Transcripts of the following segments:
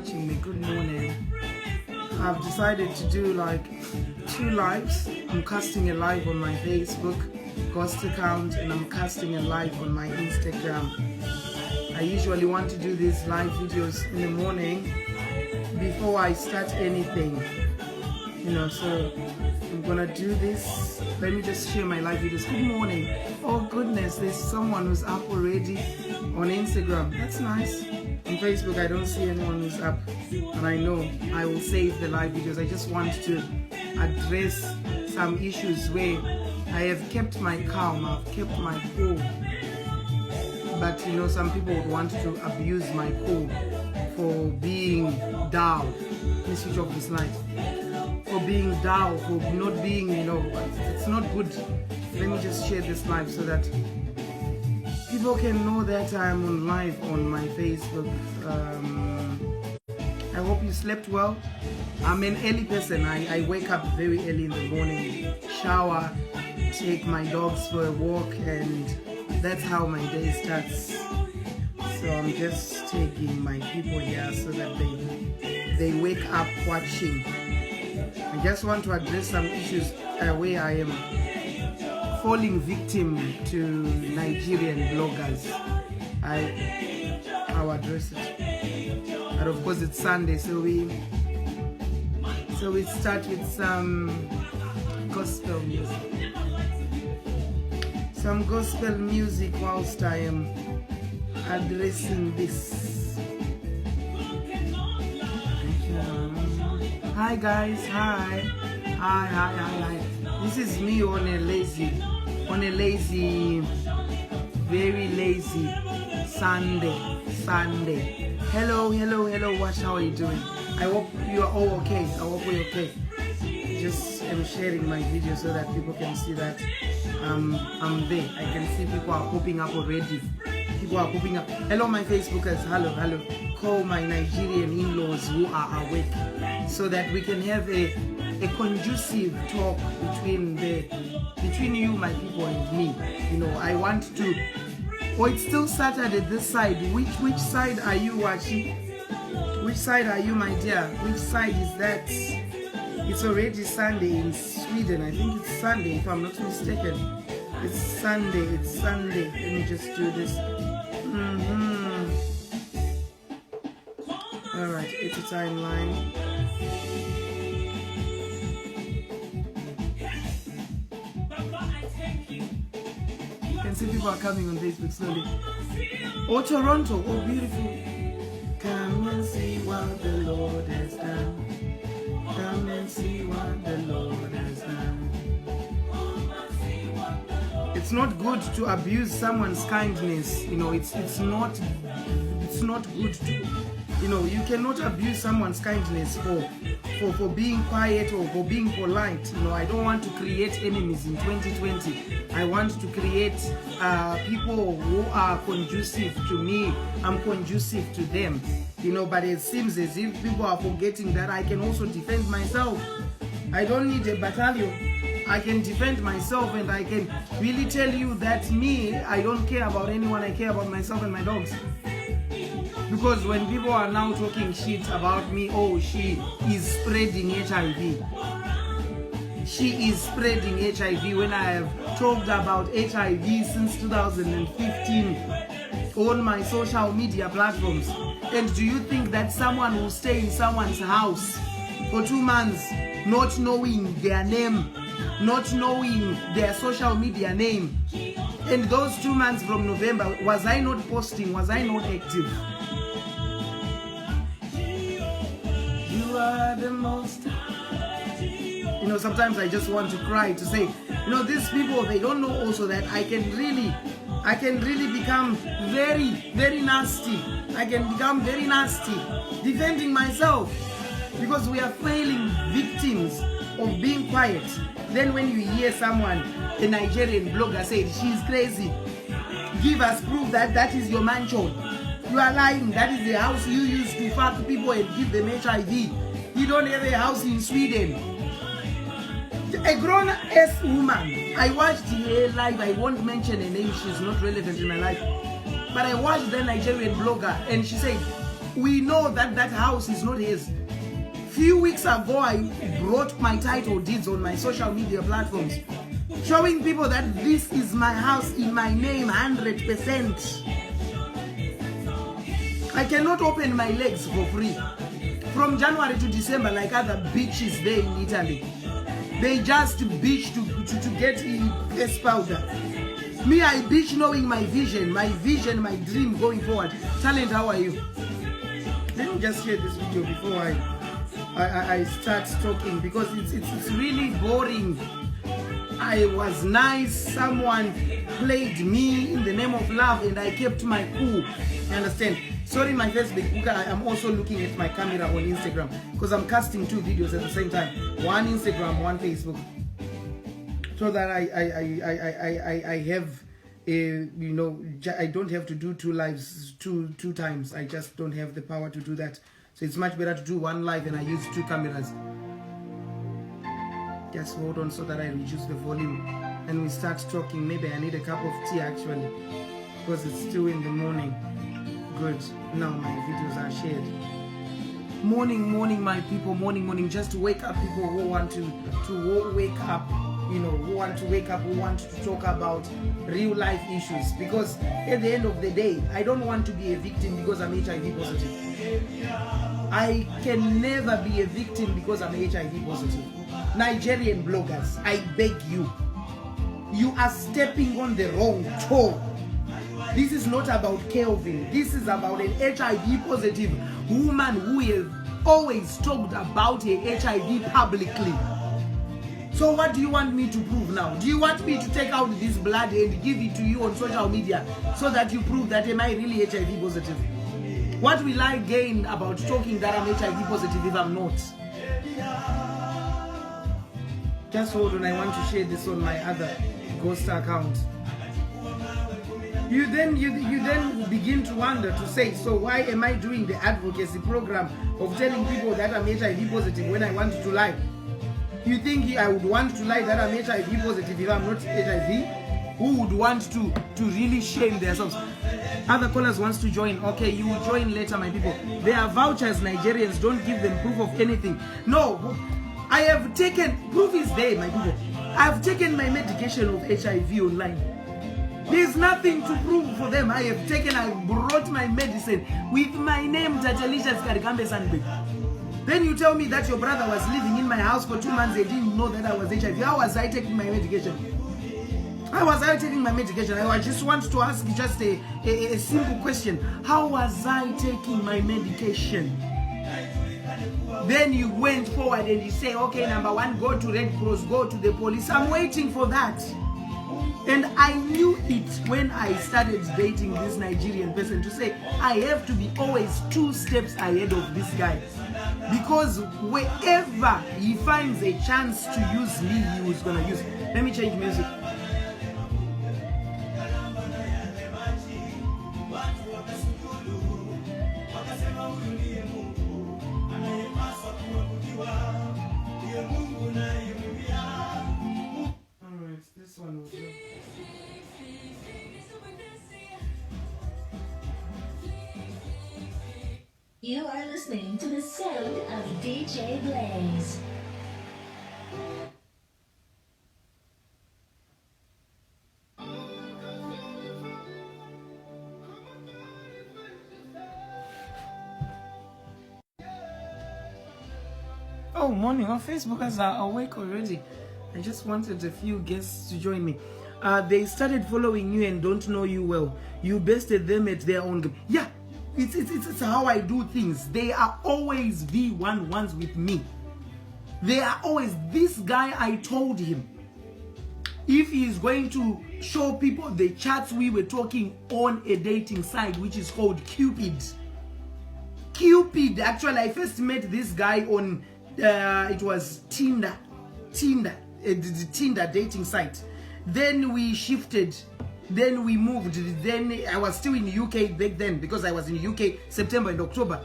watching me, good morning. I've decided to do like 2 lives. I'm casting a live on my Facebook Ghost account and I'm casting a live on my Instagram. I usually want to do these live videos in the morning before I start anything, so I'm gonna do this. Let me just share my live videos. Good morning. Oh goodness, there's someone who's up already on Instagram. That's nice. On Facebook I don't see anyone who's up, and I know I will save the live videos. I just want to address some issues where I have kept my calm, I've kept my cool, but some people would want to abuse my cool for being dull. Let me switch off this light. For being dull, for not being, it's not good. Let me just share this live so that people can know that I'm on live on my Facebook. I hope you slept well. I'm an early person. I wake up very early in the morning, shower, take my dogs for a walk, and that's how my day starts. So I'm just taking my people here so that they wake up watching. I just want to address some issues where I am falling victim to Nigerian bloggers. I'll address it. But of course it's Sunday, so we start with some gospel music. Some gospel music whilst I am addressing this. Hi guys, hi. This is me on a lazy, very lazy Sunday. Hello, how are you doing? I hope you are all okay. I hope we're okay. Just am sharing my video so that people can see that I'm there. I can see people are popping up already. People are popping up. Hello my Facebookers, hello. Call my Nigerian in-laws who are awake so that we can have a conducive talk between you, my people, and me. I want to. Oh, it's still Saturday this side. Which side are you watching? Which side are you, my dear? Which side is that? It's already Sunday in Sweden. I think it's Sunday if I'm not mistaken. It's Sunday. Let me just do this. Alright, it's a timeline. You can see people are coming on Facebook slowly. Oh, Toronto, oh beautiful. Come and see what the Lord has done. Come and see what the Lord has done. It's not good to abuse someone's kindness. It's not good to. You cannot abuse someone's kindness for being quiet or for being polite. I don't want to create enemies in 2020. I want to create people who are conducive to me. I'm conducive to them. But it seems as if people are forgetting that I can also defend myself. I don't need a battalion. I can defend myself, and I can really tell you that me, I don't care about anyone. I care about myself and my dogs. Because when people are now talking shit about me, oh, she is spreading HIV. She is spreading HIV when I have talked about HIV since 2015 on my social media platforms. And do you think that someone will stay in someone's house for 2 months not knowing their name, not knowing their social media name? And those 2 months from November, was I not posting? Was I not active? You are the most. Sometimes I just want to cry to say, these people, they don't know also that I can really become very, very nasty. I can become very nasty defending myself, because we are failing victims of being quiet. Then when you hear someone, a Nigerian blogger, said she's crazy, give us proof that that is your mansion. You are lying. That is the house you use to fuck people and give them HIV. You don't have a house in Sweden. A grown-ass woman, I watched her live. I won't mention her name, she's not relevant in my life. But I watched the Nigerian blogger, and she said, we know that that house is not his. Few weeks ago, I brought my title deeds on my social media platforms, showing people that this is my house in my name 100%. I cannot open my legs for free. From January to December, like other bitches there in Italy, they just bitch to get in face powder. Me, I bitch knowing my vision, my dream going forward. Talent, how are you? Let me just share this video before I start talking, because it's really boring. I was nice, someone played me in the name of love, and I kept my cool. You understand? Sorry, my Facebook, I'm also looking at my camera on Instagram, because I'm casting 2 videos at the same time. One Instagram, one Facebook. So that I have, you know, I don't have to do 2 lives two times. I just don't have the power to do that. So it's much better to do 1 live and I use 2 cameras. Just hold on so that I reduce the volume and we start talking. Maybe I need a cup of tea actually, because it's still in the morning. Good. Now my videos are shared. Morning, my people. Morning. Just wake up, people who want to wake up. You know, who want to wake up, who want to talk about real life issues. Because at the end of the day, I don't want to be a victim because I'm HIV positive. I can never be a victim because I'm HIV positive. Nigerian bloggers, I beg you. You are stepping on the wrong toe. This is not about Kelvin. This is about an HIV positive woman who has always talked about her HIV publicly. So what do you want me to prove now? Do you want me to take out this blood and give it to you on social media so that you prove that am I really HIV positive? What will I gain about talking that I'm HIV positive if I'm not? Just hold on, I want to share this on my other ghost account. You then begin to wonder, to say, so why am I doing the advocacy program of telling people that I'm HIV positive when I want to lie? You think I would want to lie that I'm HIV positive if I'm not HIV? Who would want to really shame themselves? Other callers wants to join. Okay, you will join later, my people. They are vouchers, Nigerians. Don't give them proof of anything. No, I have taken, proof is there, my people. I have taken my medication of HIV online. There's nothing to prove for them. I brought my medicine with my name, Tatelicious Karikambe Sanbe. Then you tell me that your brother was living in my house for 2 months. They didn't know that I was HIV. How was I taking my medication? How was I taking my medication? I just want to ask just a simple question. How was I taking my medication? Then you went forward and you say, okay, number 1, go to Red Cross, go to the police. I'm waiting for that. And I knew it when I started dating this Nigerian person, to say I have to be always 2 steps ahead of this guy. Because wherever he finds a chance to use me, he was going to use. Let me change music. Alright, this one will do. You are listening to the sound of DJ Blaze. Oh, morning. Our Facebookers are awake already. I just wanted a few guests to join me. They started following you and don't know you well. You bested them at their own game. Yeah. It's how I do things. They are always V11s with me. They are always, this guy, I told him, if he is going to show people the chats we were talking on a dating site, which is called Cupid. Actually, I first met this guy on, it was Tinder, the Tinder dating site. Then we shifted. Then we moved. Then I was still in the UK back then, because I was in the UK September and October.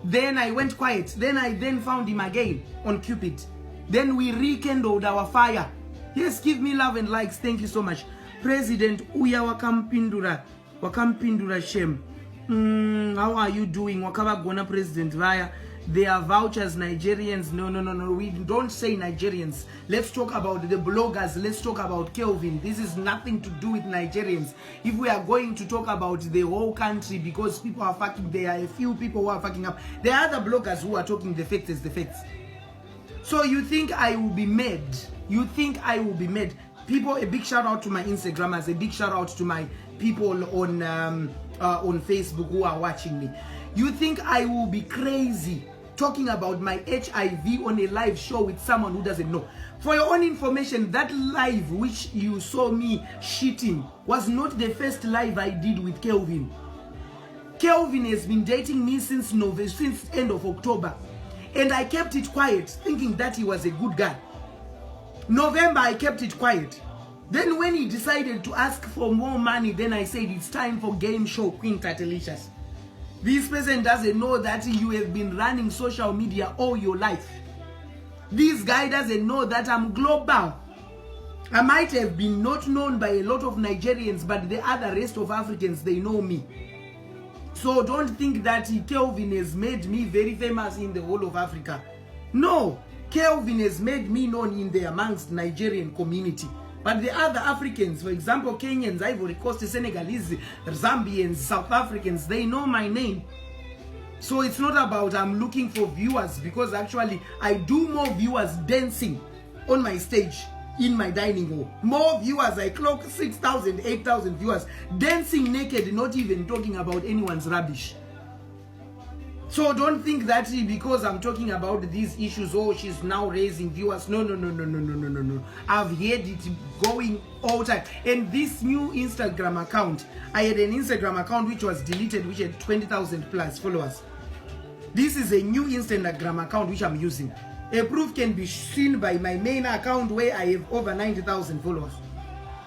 Then I went quiet. Then I found him again on Cupid. Then we rekindled our fire. Yes, give me love and likes. Thank you so much. President Uya wakampindura shem. How are you doing? Wakabagona President Vaya. They are vouchers, Nigerians. No. We don't say Nigerians. Let's talk about the bloggers. Let's talk about Kelvin. This is nothing to do with Nigerians. If we are going to talk about the whole country because people are fucking, there are a few people who are fucking up. There are other bloggers who are talking the facts as the facts. So you think I will be mad? You think I will be mad? People, a big shout out to my Instagrammers. A big shout out to my people on Facebook who are watching me. You think I will be crazy talking about my HIV on a live show with someone who doesn't know? For your own information, that live which you saw me shitting was not the first live I did with Kelvin. Kelvin has been dating me since end of October, and I kept it quiet, thinking that he was a good guy. November, I kept it quiet. Then when he decided to ask for more money, then I said it's time for game show Queen Tatelicious. This person doesn't know that you have been running social media all your life. This guy doesn't know that I'm global. I might have been not known by a lot of Nigerians, but the other rest of Africans, they know me. So don't think that Kelvin has made me very famous in the whole of Africa. No, Kelvin has made me known in the amongst Nigerian community. But the other Africans, for example, Kenyans, Ivory Coast, Senegalese, Zambians, South Africans, they know my name. So it's not about I'm looking for viewers, because actually I do more viewers dancing on my stage in my dining hall. More viewers, I clock 6,000, 8,000 viewers dancing naked, not even talking about anyone's rubbish. So don't think that because I'm talking about these issues, oh, she's now raising viewers. No. I've heard it going all time. And this new Instagram account, I had an Instagram account which was deleted, which had 20,000 plus followers. This is a new Instagram account which I'm using. A proof can be seen by my main account where I have over 90,000 followers.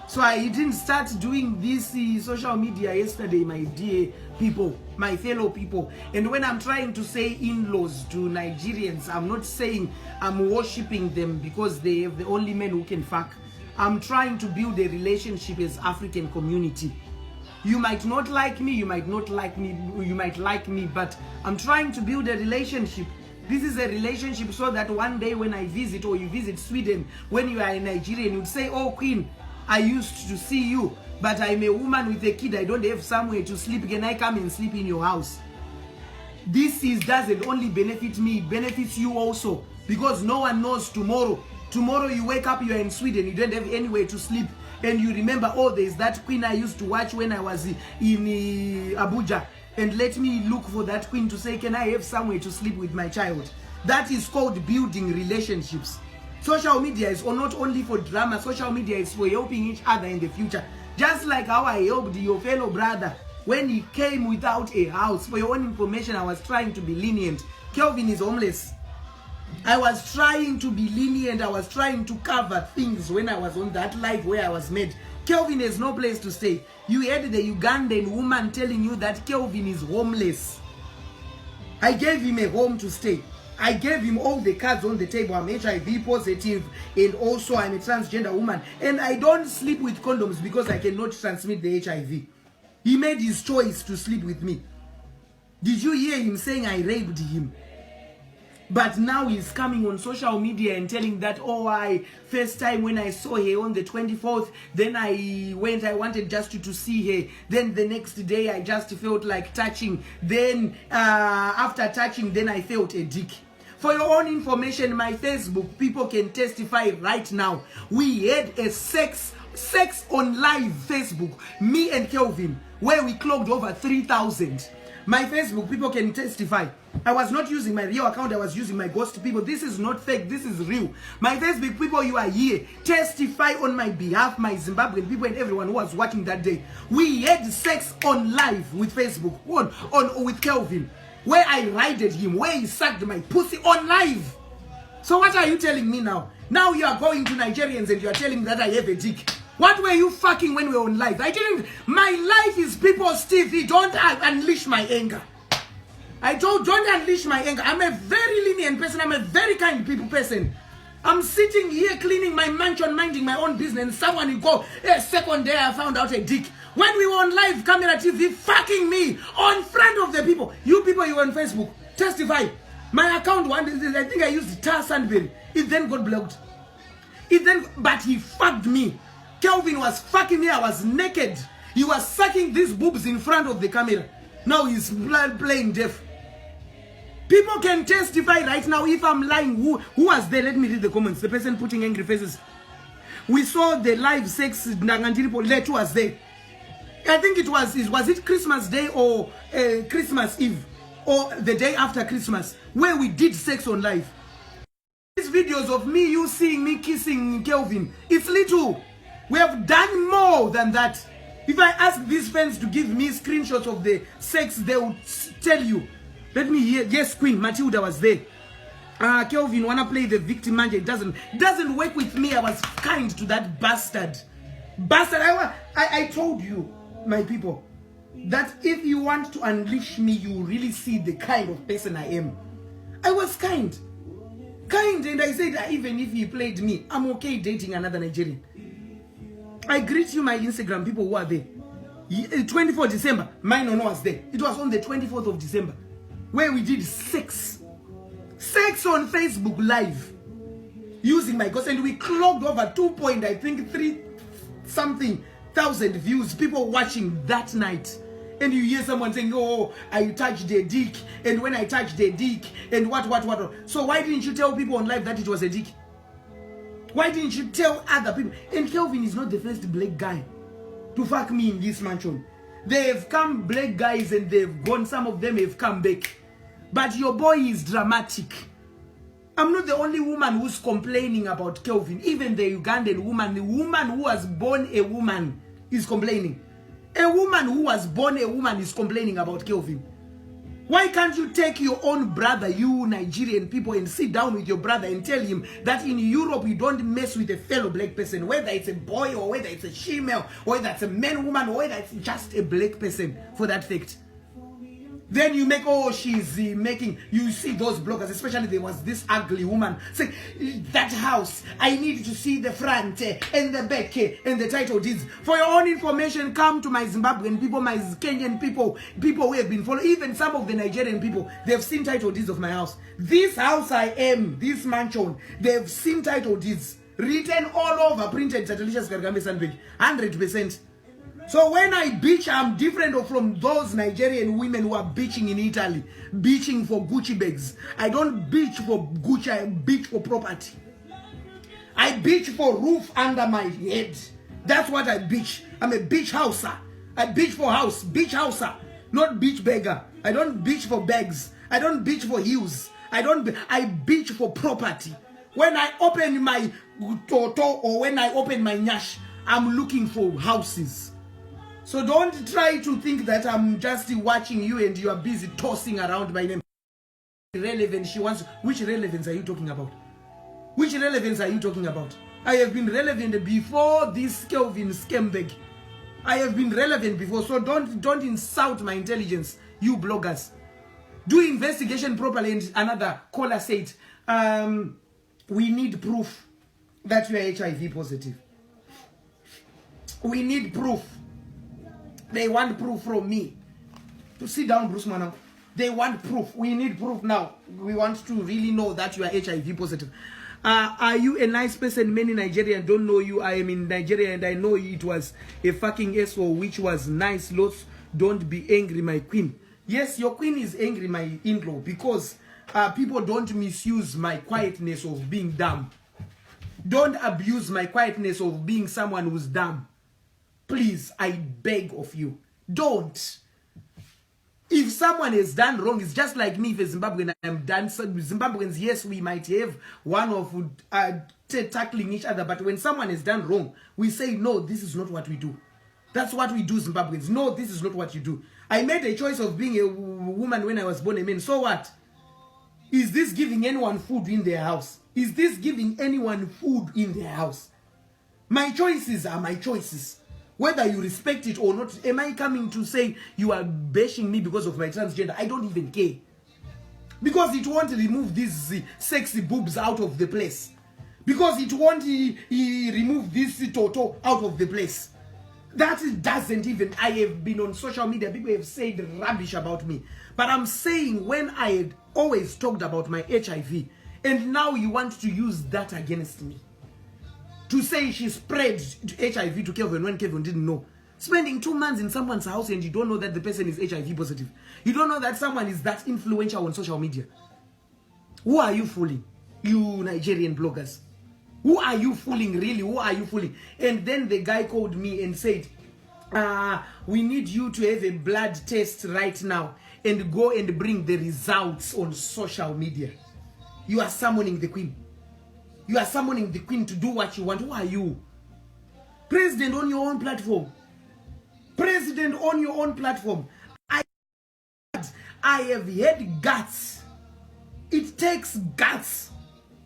So I didn't start doing this social media yesterday, my dear people, my fellow people. And when I'm trying to say in-laws to Nigerians, I'm not saying I'm worshipping them because they have the only men who can fuck. I'm trying to build a relationship as African community. You might not like me, you might not like me, you might like me, but I'm trying to build a relationship. This is a relationship so that one day when I visit, or you visit Sweden, when you are a Nigerian, you'd say, oh, Queen, I used to see you, but I'm a woman with a kid. I don't have somewhere to sleep. Can I come and sleep in your house? This doesn't only benefit me, it benefits you also. Because no one knows tomorrow. Tomorrow you wake up, you are in Sweden, you don't have anywhere to sleep. And you remember, oh, there's that queen I used to watch when I was in Abuja. And let me look for that queen to say, can I have somewhere to sleep with my child? That is called building relationships. Social media is not only for drama, social media is for helping each other in the future. Just like how I helped your fellow brother when he came without a house. For your own information, I was trying to be lenient. Kelvin is homeless. I was trying to be lenient. I was trying to cover things when I was on that live where I was made. Kelvin has no place to stay. You heard the Ugandan woman telling you that Kelvin is homeless. I gave him a home to stay. I gave him all the cards on the table. I'm HIV positive, and also I'm a transgender woman. And I don't sleep with condoms because I cannot transmit the HIV. He made his choice to sleep with me. Did you hear him saying I raped him? But now he's coming on social media and telling that, oh, first time when I saw her on the 24th, then I wanted just to see her. Then the next day I just felt like touching. Then after touching, then I felt a dick. For your own information, my Facebook, people can testify right now. We had a sex on live Facebook, me and Kelvin, where we clocked over 3,000. My Facebook, people can testify. I was not using my real account, I was using my ghost people. This is not fake, this is real. My Facebook people, you are here. Testify on my behalf, my Zimbabwean people and everyone who was watching that day. We had sex on live with Facebook, with Kelvin, where I rided him, where he sucked my pussy on live. So what are you telling me now? Now you are going to Nigerians and you are telling me that I have a dick. What were you fucking when we were on live? I didn't. My life is people's TV. Don't unleash my anger. I don't unleash my anger. I'm a very lenient person. I'm a very kind people person. I'm sitting here cleaning my mansion, minding my own business. And someone will go, second day I found out a dick. When we were on live camera TV, fucking me on front of the people. You people, you were on Facebook. Testify. My account, I think I used Tar Sandberry. It then got blocked. But he fucked me. Kelvin was fucking me. I was naked. He was sucking these boobs in front of the camera. Now he's playing deaf. People can testify right now if I'm lying. Who was there? Let me read the comments. The person putting angry faces. We saw the live sex. Letu was there. I think it was it Christmas Day or Christmas Eve or the day after Christmas where we did sex on live. These videos of me, you seeing me kissing Kelvin, it's little. We have done more than that. If I ask these fans to give me screenshots of the sex, they will tell you. Let me hear. Yes, Queen Matilda was there. Kelvin wanna play the victim manager. It doesn't work with me. I was kind to that bastard. I told you, my people, that if you want to unleash me, you really see the kind of person I am. I was kind, and I said that even if he played me, I'm okay dating another Nigerian. I greet you, my Instagram people who are there. 24th December, mine was there. It was on the 24th of December, where we did sex on Facebook Live, using my ghost, and we clocked over 3 something thousand views, people watching that night. And you hear someone saying, oh, I touched their dick, and when I touched their dick, and what. So why didn't you tell people on live that it was a dick? Why didn't you tell other people? And Kelvin is not the first black guy to fuck me in this mansion. They have come, black guys, and they've gone. Some of them have come back. But your boy is dramatic. I'm not the only woman who's complaining about Kelvin. Even the Ugandan woman, the woman who was born a woman, is complaining. A woman who was born a woman is complaining about Kelvin. Why can't you take your own brother, you Nigerian people, and sit down with your brother and tell him that in Europe you don't mess with a fellow black person, whether it's a boy or whether it's a female, or whether it's a man, woman, or whether it's just a black person, for that fact. Then you make, oh, she's making, you see those bloggers, especially there was this ugly woman saying, that house, I need to see the front and the back and the title deeds. For your own information, come to my Zimbabwean people, my Kenyan people who have been following, even some of the Nigerian people, they've seen title deeds of my house. This house I am, this mansion, they've seen title deeds, written all over, printed, Tatalicious Gargambe Sandberg, 100%. So when I bitch, I'm different from those Nigerian women who are bitching in Italy, bitching for Gucci bags. I don't bitch for Gucci, I bitch for property. I bitch for roof under my head. That's what I bitch. I'm a bitch houser. I bitch for house, bitch houser, not bitch beggar. I don't bitch for bags. I don't bitch for heels. I bitch for property. When I open my Toto or when I open my Nyash, I'm looking for houses. So don't try to think that I'm just watching you and you are busy tossing around my name. Relevant, she wants. Which relevance are you talking about? Which relevance are you talking about? I have been relevant before this Kelvin Skembeg. I have been relevant before, so don't insult my intelligence, you bloggers. Do investigation properly. And another caller said, we need proof that you are HIV positive. We need proof. They want proof from me. To sit down, Bruce Manang. They want proof. We need proof now. We want to really know that you are HIV positive. Are you a nice person? Many Nigerians don't know you. I am in Nigeria and I know it was a fucking SO which was nice. Lots. Don't be angry, my queen. Yes, your queen is angry, my in-law, because people don't misuse my quietness of being dumb. Don't abuse my quietness of being someone who's dumb. Please, I beg of you, don't. If someone has done wrong, it's just like me. If a Zimbabwean I am done, so Zimbabweans, yes, we might have one of tackling each other, but when someone has done wrong, we say, no, this is not what we do. That's what we do, Zimbabweans. No, this is not what you do. I made a choice of being a woman when I was born a man. So what? Is this giving anyone food in their house? Is this giving anyone food in their house? My choices are my choices. Whether you respect it or not, am I coming to say you are bashing me because of my transgender? I don't even care. Because it won't remove these sexy boobs out of the place. Because it won't remove this toto out of the place. That doesn't even, I have been on social media, people have said rubbish about me. But I'm saying when I had always talked about my HIV, and now you want to use that against me. To say she spread HIV to Kelvin when Kelvin didn't know. Spending 2 months in someone's house and you don't know that the person is HIV positive. You don't know that someone is that influential on social media. Who are you fooling? You Nigerian bloggers. Who are you fooling, really? Who are you fooling? And then the guy called me and said, we need you to have a blood test right now and go and bring the results on social media. You are summoning the queen. You are summoning the queen to do what you want. Who are you? President on your own platform. President on your own platform. I have had guts. It takes guts.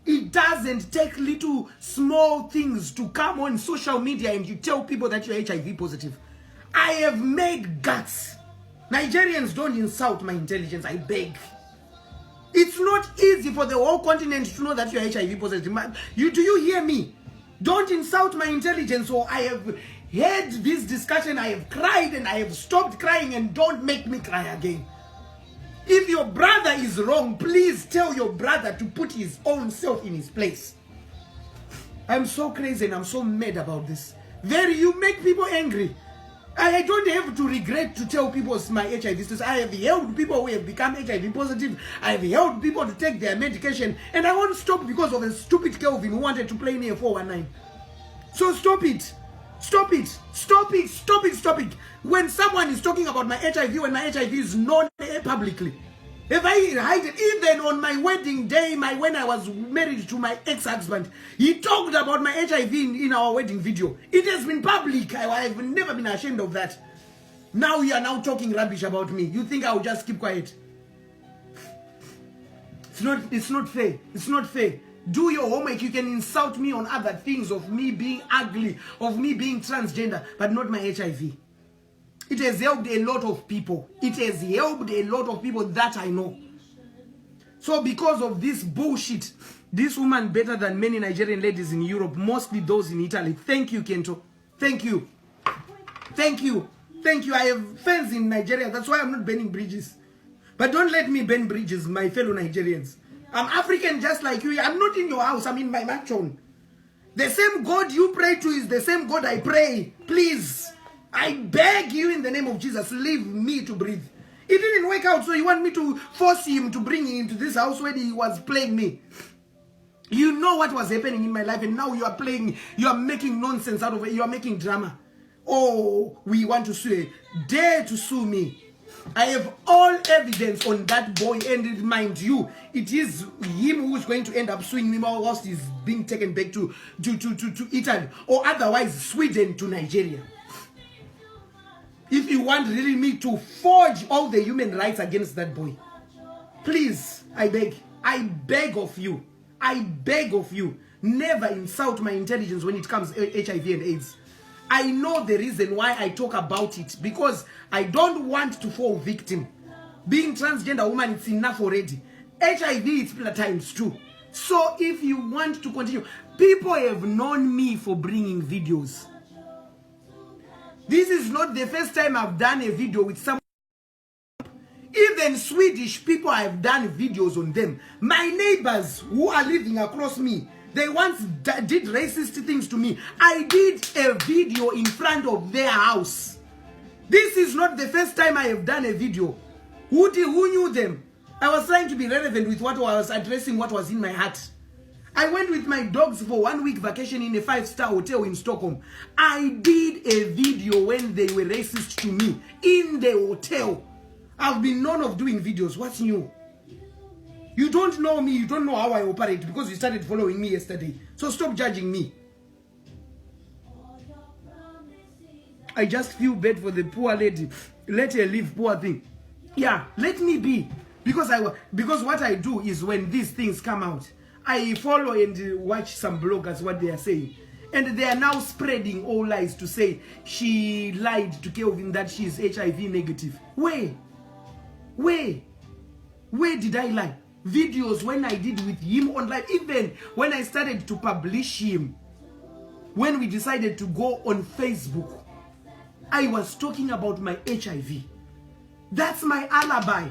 It doesn't take little small things to come on social media and you tell people that you're HIV positive. I have made guts. Nigerians don't insult my intelligence, I beg. It's not easy for the whole continent to know that you're HIV positive. Do you hear me? Don't insult my intelligence, or I have had this discussion, I have cried and I have stopped crying, and don't make me cry again. If your brother is wrong, please tell your brother to put his own self in his place. I'm so crazy and I'm so mad about this. You make people angry. I don't have to regret to tell people my HIV status. I have helped people who have become HIV positive. I have helped people to take their medication. And I won't stop because of a stupid Kelvin who wanted to play me a 419. So stop it. Stop it. Stop it. Stop it. Stop it. When someone is talking about my HIV, when my HIV is known publicly, if I hide it, even on my wedding day, when I was married to my ex-husband, he talked about my HIV in our wedding video. It has been public. I have never been ashamed of that. Now you are now talking rubbish about me. You think I will just keep quiet? It's not fair. It's not fair. Do your homework. You can insult me on other things, of me being ugly, of me being transgender, but not my HIV. It has helped a lot of people. It has helped a lot of people that I know. So because of this bullshit, this woman better than many Nigerian ladies in Europe, mostly those in Italy. Thank you, Kento. Thank you. Thank you. Thank you. I have fans in Nigeria. That's why I'm not burning bridges. But don't let me burn bridges, my fellow Nigerians. I'm African just like you. I'm not in your house. I'm in my mansion. The same God you pray to is the same God I pray. Please. I beg you in the name of Jesus, leave me to breathe. It didn't work out, so you want me to force him to bring him into this house when he was playing me. You know what was happening in my life, and now you are playing, you are making nonsense out of it, you are making drama. Oh, we want to sue. Dare to sue me. I have all evidence on that boy, and mind you, it is him who is going to end up suing me whilst he's being taken back to Italy, or otherwise Sweden to Nigeria. If you want really me to forge all the human rights against that boy, please, I beg of you, never insult my intelligence when it comes to HIV and AIDS. I know the reason why I talk about it, because I don't want to fall victim. Being transgender woman, it's enough already. HIV, it's times 2. So if you want to continue, people have known me for bringing videos. This is not the first time I've done a video with someone. Even Swedish people, I've done videos on them. My neighbors who are living across me, they once did racist things to me. I did a video in front of their house. This is not the first time I have done a video. Who knew them? I was trying to be relevant with what I was addressing, what was in my heart. I went with my dogs for 1 week vacation in a 5-star hotel in Stockholm. I did a video when they were racist to me in the hotel. I've been known of doing videos. What's new? You don't know me. You don't know how I operate because you started following me yesterday. So stop judging me. I just feel bad for the poor lady. Let her live, poor thing. Yeah, let me be. Because what I do is when these things come out, I follow and watch some bloggers, what they are saying. And they are now spreading all lies to say she lied to Kelvin that she is HIV negative. Where did I lie? Videos when I did with him online, even when I started to publish him, when we decided to go on Facebook, I was talking about my HIV. That's my alibi.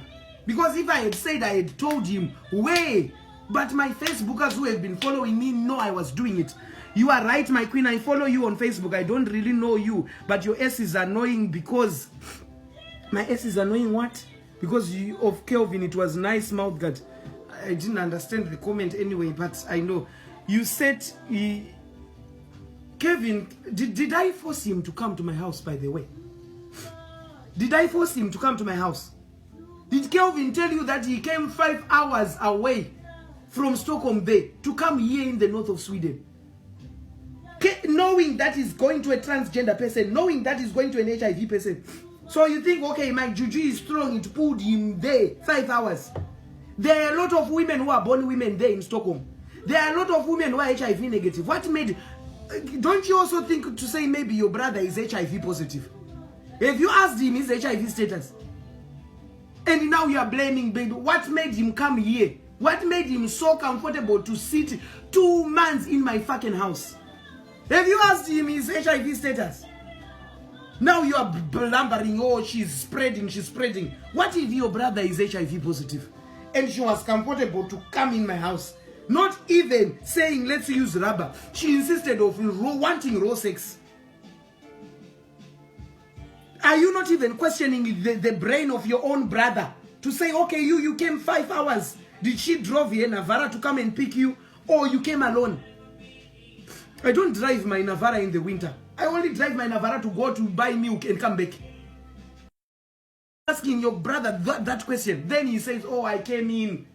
Because if I had said, I had told him, way. But my Facebookers who have been following me know I was doing it. You are right, my queen. I follow you on Facebook. I don't really know you. But your S is annoying because... My S is annoying what? Because of Kelvin, it was nice mouth guard. I didn't understand the comment anyway, but I know. You said... Kevin, did I force him to come to my house, by the way? Did I force him to come to my house? Did Kelvin tell you that he came 5 hours away from Stockholm Bay to come here in the north of Sweden? Knowing that he's going to a transgender person, knowing that he's going to an HIV person. So you think, okay, my juju is strong, it pulled him there 5 hours. There are a lot of women who are born women there in Stockholm. There are a lot of women who are HIV negative. What made... Don't you also think to say maybe your brother is HIV positive? If you asked him his HIV status, and now you are blaming baby, what made him come here? What made him so comfortable to sit 2 months in my fucking house? Have you asked him his HIV status? Now you are blubbering, oh, she's spreading. What if your brother is HIV positive? And she was comfortable to come in my house? Not even saying, let's use rubber. She insisted of wanting raw sex. Are you not even questioning the brain of your own brother? To say, okay, you came 5 hours. Did she drive here, Navara, to come and pick you? Or you came alone? I don't drive my Navara in the winter. I only drive my Navara to go to buy milk and come back. Asking your brother that question. Then he says, oh, I came in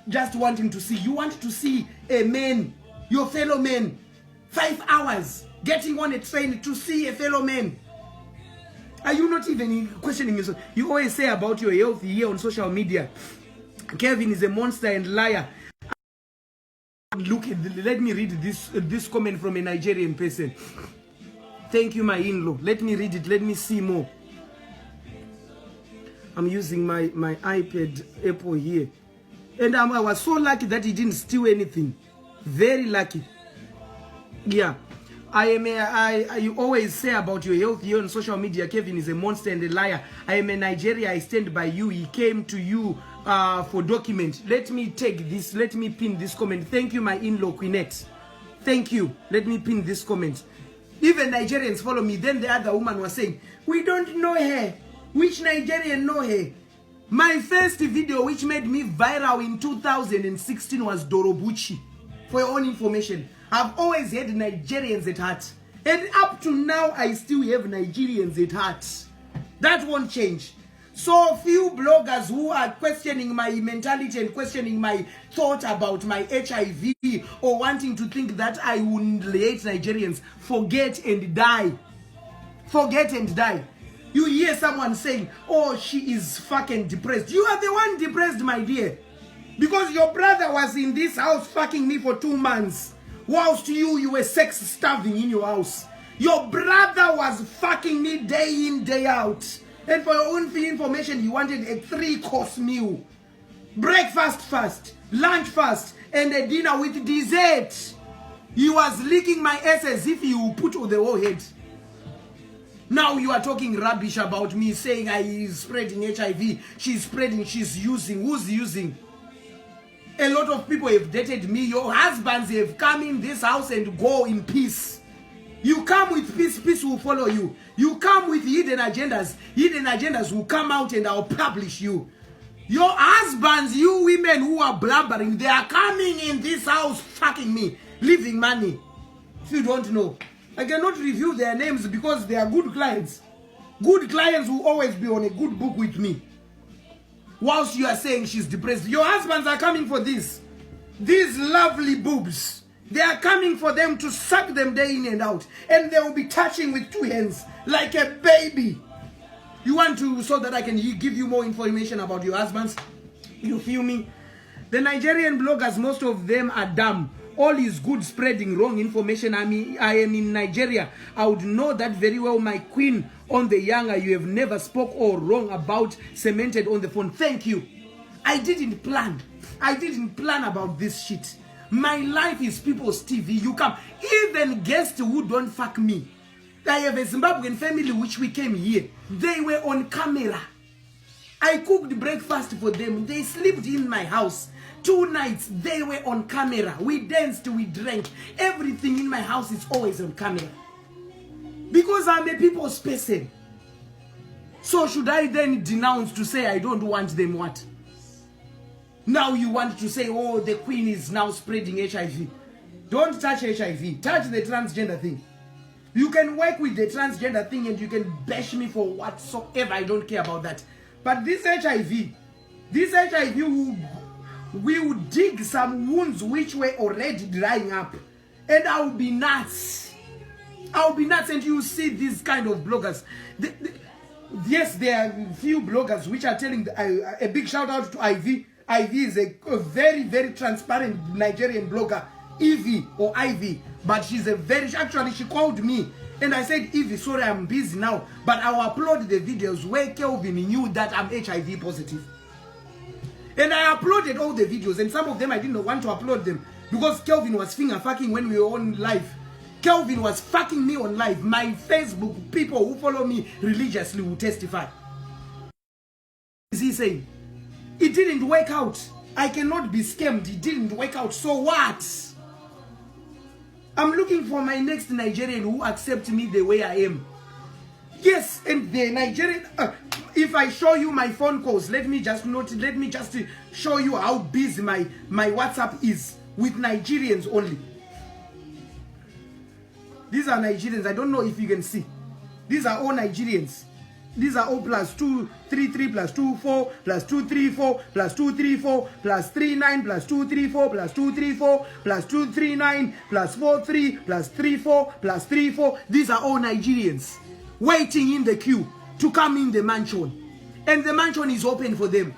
just wanting to see. You want to see a man, your fellow man. 5 hours getting on a train to see a fellow man. Are you not even questioning yourself? You always say about your health here on social media. Kevin is a monster and liar. Look, let me read this comment from a Nigerian person. Thank you, my in-law. Let me read it. Let me see more. I'm using my iPad Apple here. And I was so lucky that he didn't steal anything. Very lucky. Yeah. You always say about your health here on social media, Kevin is a monster and a liar. I am a Nigeria, I stand by you. He came to you for document. Let me take this, let me pin this comment. Thank you, my in-law, Queenette. Thank you. Let me pin this comment. Even Nigerians follow me. Then the other woman was saying, we don't know her. Which Nigerian know her? My first video, which made me viral in 2016, was Dorobuchi. For your own information, I've always had Nigerians at heart. And up to now, I still have Nigerians at heart. That won't change. So few bloggers who are questioning my mentality and questioning my thought about my HIV or wanting to think that I will hate Nigerians, forget and die. Forget and die. You hear someone saying, oh, she is fucking depressed. You are the one depressed, my dear. Because your brother was in this house fucking me for 2 months. Whilst you were sex starving in your house. Your brother was fucking me day in, day out. And for your own information, he wanted a 3-course meal. Breakfast first, lunch first, and a dinner with dessert. He was licking my ass as if you put on the whole head. Now you are talking rubbish about me, saying I is spreading HIV. She's spreading, she's using. Who's using? A lot of people have dated me. Your husbands have come in this house and go in peace. You come with peace, peace will follow you. You come with hidden agendas will come out and I'll publish you. Your husbands, you women who are blubbering, they are coming in this house fucking me, leaving money. If you don't know, I cannot review their names because they are good clients. Good clients will always be on a good book with me. Whilst you are saying she's depressed, your husbands are coming for this. These lovely boobs. They are coming for them to suck them day in and out. And they will be touching with 2 hands like a baby. You want to, so that I can give you more information about your husbands? You feel me? The Nigerian bloggers, most of them are dumb. All is good spreading wrong information. I am in Nigeria. I would know that very well, my queen. On the younger, you have never spoke or wrong about cemented on the phone. Thank you. I didn't plan. I didn't plan about this shit. My life is people's TV. You come. Even guests who don't fuck me. I have a Zimbabwean family which we came here. They were on camera. I cooked breakfast for them. They slept in my house. 2 nights, they were on camera. We danced, we drank. Everything in my house is always on camera. Because I'm a people's person. So should I then denounce to say I don't want them what? Now you want to say, oh, the queen is now spreading HIV. Don't touch HIV. Touch the transgender thing. You can work with the transgender thing and you can bash me for whatsoever. I don't care about that. But this HIV will dig some wounds which were already drying up. And I'll be nuts. I'll be nuts. And you see these kind of bloggers. Yes, there are few bloggers which are telling a big shout out to Ivy. Ivy is a very, very transparent Nigerian blogger. Evie or Ivy. But she's actually she called me. And I said, Evie, sorry, I'm busy now. But I'll upload the videos where Kelvin knew that I'm HIV positive. And I uploaded all the videos. And some of them I didn't want to upload them. Because Kelvin was finger fucking when we were on live. Kelvin was fucking me on live. My Facebook people who follow me religiously will testify. Is he saying? It didn't work out. I cannot be scammed. It didn't work out. So what? I'm looking for my next Nigerian who accepts me the way I am. Yes, and the Nigerian... if I show you my phone calls, let me just show you how busy my WhatsApp is with Nigerians only. These are Nigerians. I don't know if you can see. These are all Nigerians. These are all plus 233 plus 24 plus 234 plus 234 plus 39 plus 234 plus 234 plus 239 plus 43 plus 34 plus 34. These are all Nigerians waiting in the queue to come in the mansion. And the mansion is open for them.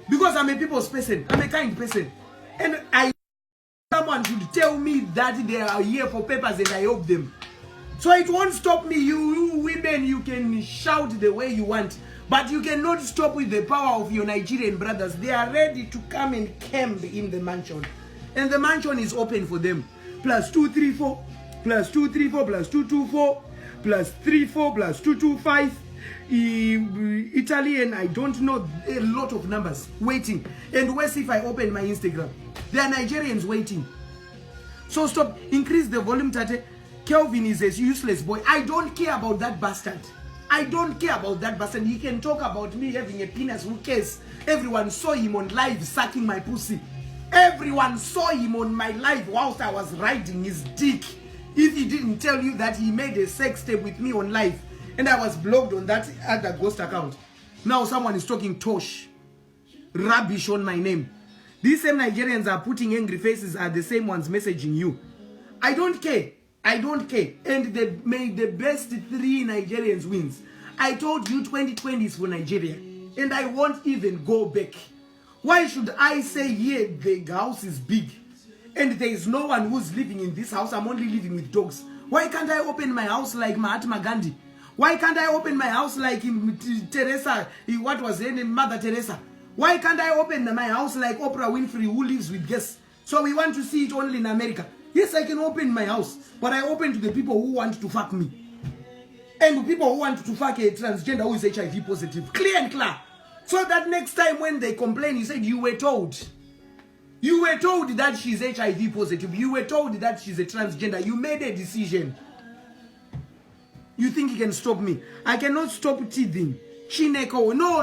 Because I'm a people's person. I'm a kind person. And someone should tell me that they are here for papers and I help them. So it won't stop me. You women, you can shout the way you want. But you cannot stop with the power of your Nigerian brothers. They are ready to come and camp in the mansion. And the mansion is open for them. Plus 234, plus 234, plus 224, plus 34, plus 225. Italian, I don't know, a lot of numbers waiting. And worse if I open my Instagram. There are Nigerians waiting. So stop, increase the volume, Tate. Kelvin is a useless boy. I don't care about that bastard. I don't care about that bastard. He can talk about me having a penis. Who cares? Everyone saw him on live sucking my pussy. Everyone saw him on my live whilst I was riding his dick. If he didn't tell you that he made a sex tape with me on live and I was blocked on that other ghost account. Now someone is talking tosh. Rubbish on my name. These same Nigerians are putting angry faces are the same ones messaging you. I don't care. I don't care. And they made the best 3 Nigerians wins. I told you 2020 is for Nigeria. And I won't even go back. Why should I say here the house is big and there is no one who's living in this house? I'm only living with dogs. Why can't I open my house like Mahatma Gandhi? Why can't I open my house like Teresa? What was her name? Mother Teresa. Why can't I open my house like Oprah Winfrey who lives with guests? So we want to see it only in America. Yes, I can open my house, but I open to the people who want to fuck me. And people who want to fuck a transgender who is HIV positive. Clear and clear. So that next time when they complain, you said you were told. You were told that she's HIV positive. You were told that she's a transgender. You made a decision. You think you can stop me? I cannot stop teething. Chineko. No.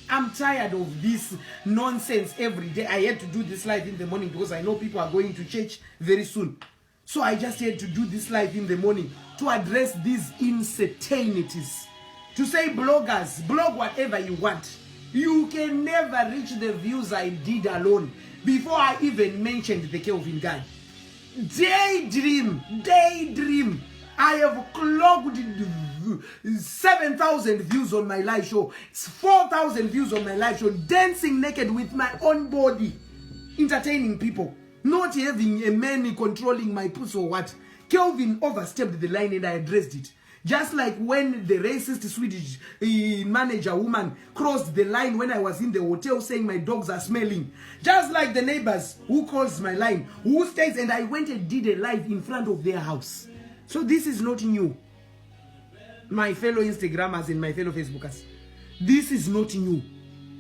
I'm tired of this nonsense every day. I had to do this live in the morning because I know people are going to church very soon. So I just had to do this live in the morning to address these uncertainties. To say bloggers, blog whatever you want. You can never reach the views I did alone before I even mentioned the Kelvin guy. Daydream. I have clocked 7,000 views on my live show. 4,000 views on my live show. Dancing naked with my own body. Entertaining people. Not having a man controlling my pussy or what. Kelvin overstepped the line and I addressed it. Just like when the racist Swedish manager woman crossed the line when I was in the hotel saying my dogs are smelling. Just like the neighbors who crossed my line, who stays, and I went and did a live in front of their house. So this is not new. my fellow Instagrammers and my fellow Facebookers, this is not new.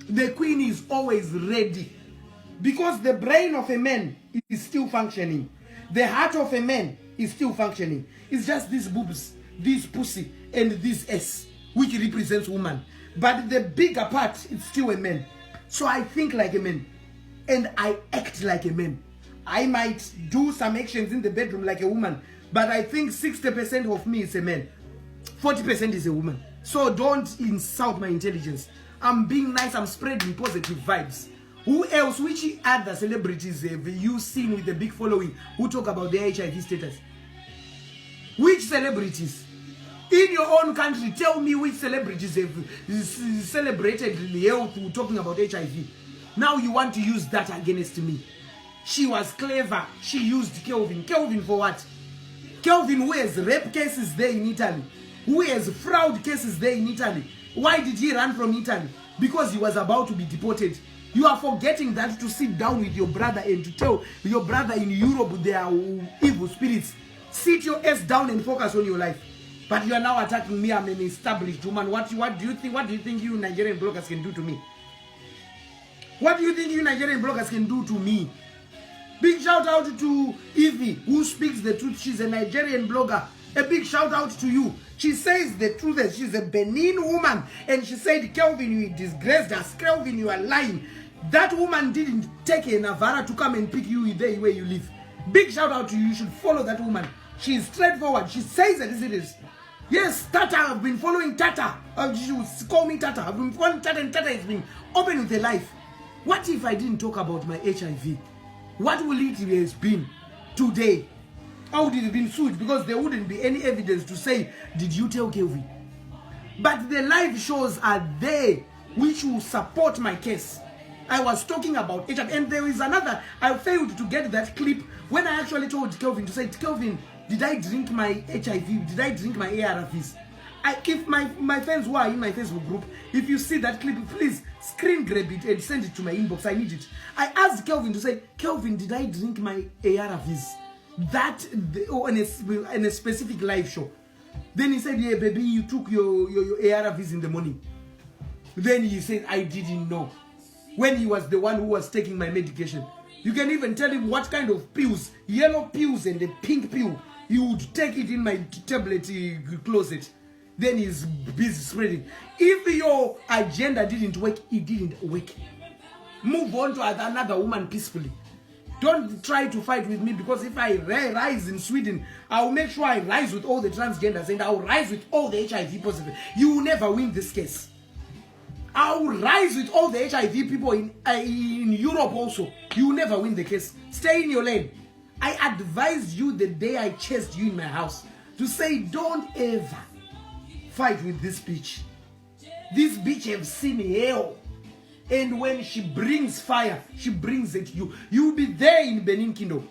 The queen is always ready, because the brain of a man is still functioning. The heart of a man is still functioning. It's just these boobs, this pussy, and this S, which represents woman. But the bigger part is still a man. So I think like a man, and I act like a man. I might do some actions in the bedroom like a woman, but I think 60% of me is a man, 40% is a woman. So don't insult my intelligence. I'm being nice, I'm spreading positive vibes. Who else, which other celebrities have you seen with a big following who talk about their HIV status? Which celebrities? In your own country, tell me which celebrities have celebrated health talking about HIV. Now you want to use that against me. She was clever. She used Kelvin. Kelvin for what? Kelvin, who has rape cases there in Italy, who has fraud cases there in Italy. Why did he run from Italy? Because he was about to be deported. You are forgetting that, to sit down with your brother and to tell your brother in Europe they are evil spirits. Sit your ass down and focus on your life. But you are now attacking me. I'm an established woman. What do you think you Nigerian bloggers can do to me? What do you think you Nigerian bloggers can do to me? Big shout out to Evie, who speaks the truth. She's a Nigerian blogger. A big shout out to you. She says the truth. She's a Benin woman. And she said, Kelvin, you disgraced us. Kelvin, you are lying. That woman didn't take a Navara to come and pick you there where you live. Big shout out to you. You should follow that woman. She's straightforward. She says it as it is. Yes, Tata, I've been following Tata. She would call me Tata. I've been following Tata, and Tata has been open with her life. What if I didn't talk about my HIV? What will it have been today? I would have been sued because there wouldn't be any evidence to say, did you tell Kelvin? But the live shows are there which will support my case. I was talking about HIV, and there is another. I failed to get that clip when I actually told Kelvin to say, Kelvin, did I drink my HIV? Did I drink my ARVs? If my friends who are in my Facebook group, if you see that clip, please screen grab it and send it to my inbox. I need it. I asked Kelvin to say, Kelvin, did I drink my ARVs? That in a specific live show. Then he said, yeah, baby, you took your ARVs in the morning. Then he said, I didn't know. When he was the one who was taking my medication. You can even tell him what kind of pills, yellow pills and a pink pill, you would take it in my tablet closet. Then he's busy spreading. If your agenda didn't work, it didn't work. Move on to another woman peacefully. Don't try to fight with me, because if I rise in Sweden, I'll make sure I rise with all the transgenders and I'll rise with all the HIV positive. You will never win this case. I'll rise with all the HIV people in Europe also. You will never win the case. Stay in your lane. I advised you the day I chased you in my house to say, don't ever fight with this bitch. This bitch have seen hell. And when she brings fire, she brings it to you. You will be there in Benin Kingdom.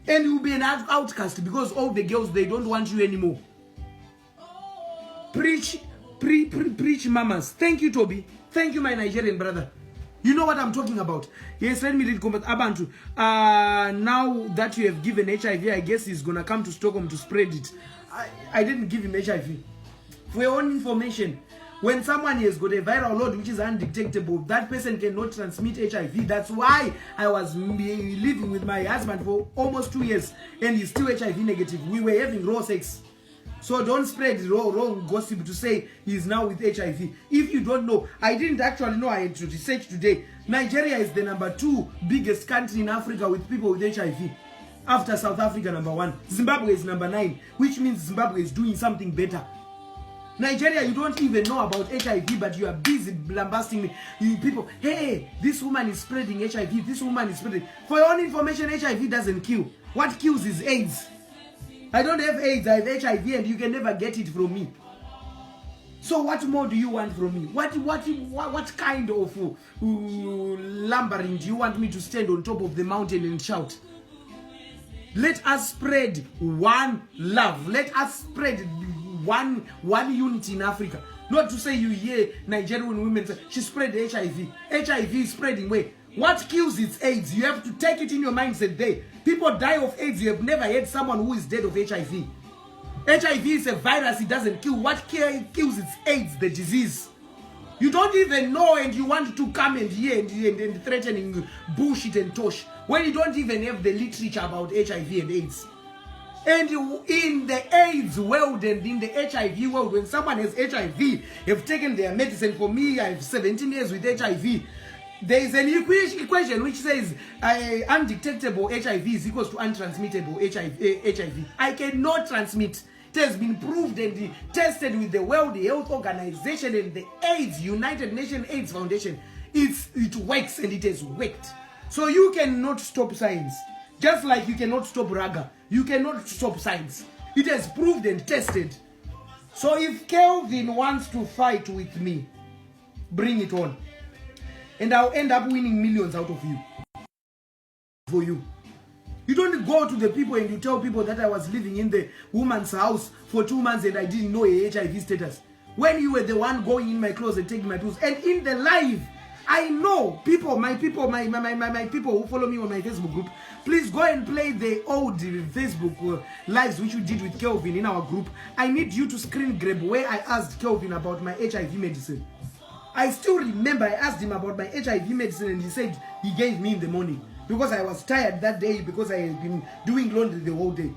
And you will be an outcast because all the girls, they don't want you anymore. Preach, mamas. Thank you, Toby. Thank you, my Nigerian brother. You know what I'm talking about. Yes, let me read comment. Abantu. Now that you have given HIV, I guess he's going to come to Stockholm to spread it. I didn't give him HIV. For your own information, when someone has got a viral load which is undetectable, that person cannot transmit HIV. That's why I was living with my husband for almost 2 years and he's still HIV negative. We were having raw sex. So don't spread wrong gossip to say he's now with HIV. If you don't know, I didn't actually know, I had to research today. Nigeria is the #2 biggest country in Africa with people with HIV. After South Africa, #1. Zimbabwe is #9, which means Zimbabwe is doing something better. Nigeria, you don't even know about HIV, but you are busy lambasting me. You people, hey, this woman is spreading HIV, this woman is spreading. For your own information, HIV doesn't kill. What kills is AIDS. I don't have AIDS, I have HIV, and you can never get it from me. So what more do you want from me? What kind of lumbering do you want me to stand on top of the mountain and shout? Let us spread one love. Let us spread one unity in Africa. Not to say you hear Nigerian women say she spread HIV. HIV is spreading where? What kills is AIDS. You have to take it in your mindset there. People die of AIDS. You have never heard someone who is dead of HIV. HIV is a virus, it doesn't kill. What kills is AIDS, the disease. You don't even know, and you want to come and hear and threatening bullshit and tosh when you don't even have the literature about HIV and AIDS. And in the AIDS world and in the HIV world, when someone has HIV, have taken their medicine. For me, I have 17 years with HIV. There is an equation which says undetectable HIV is equals to untransmittable HIV. I cannot transmit. It has been proved and tested with the World Health Organization and the AIDS, United Nations AIDS Foundation. It works and it has worked. So you cannot stop science. Just like you cannot stop raga. You cannot stop science. It has proved and tested. So if Kelvin wants to fight with me, bring it on. And I'll end up winning millions out of you. For you. You don't go to the people and you tell people that I was living in the woman's house for 2 months and I didn't know a HIV status. When you were the one going in my closet taking my pills. And in the live, I know people, my people who follow me on my Facebook group. Please go and play the old Facebook lives which you did with Kelvin in our group. I need you to screen grab where I asked Kelvin about my HIV medicine. I still remember I asked him about my HIV medicine and he said he gave me in the morning because I was tired that day because I had been doing laundry the whole day.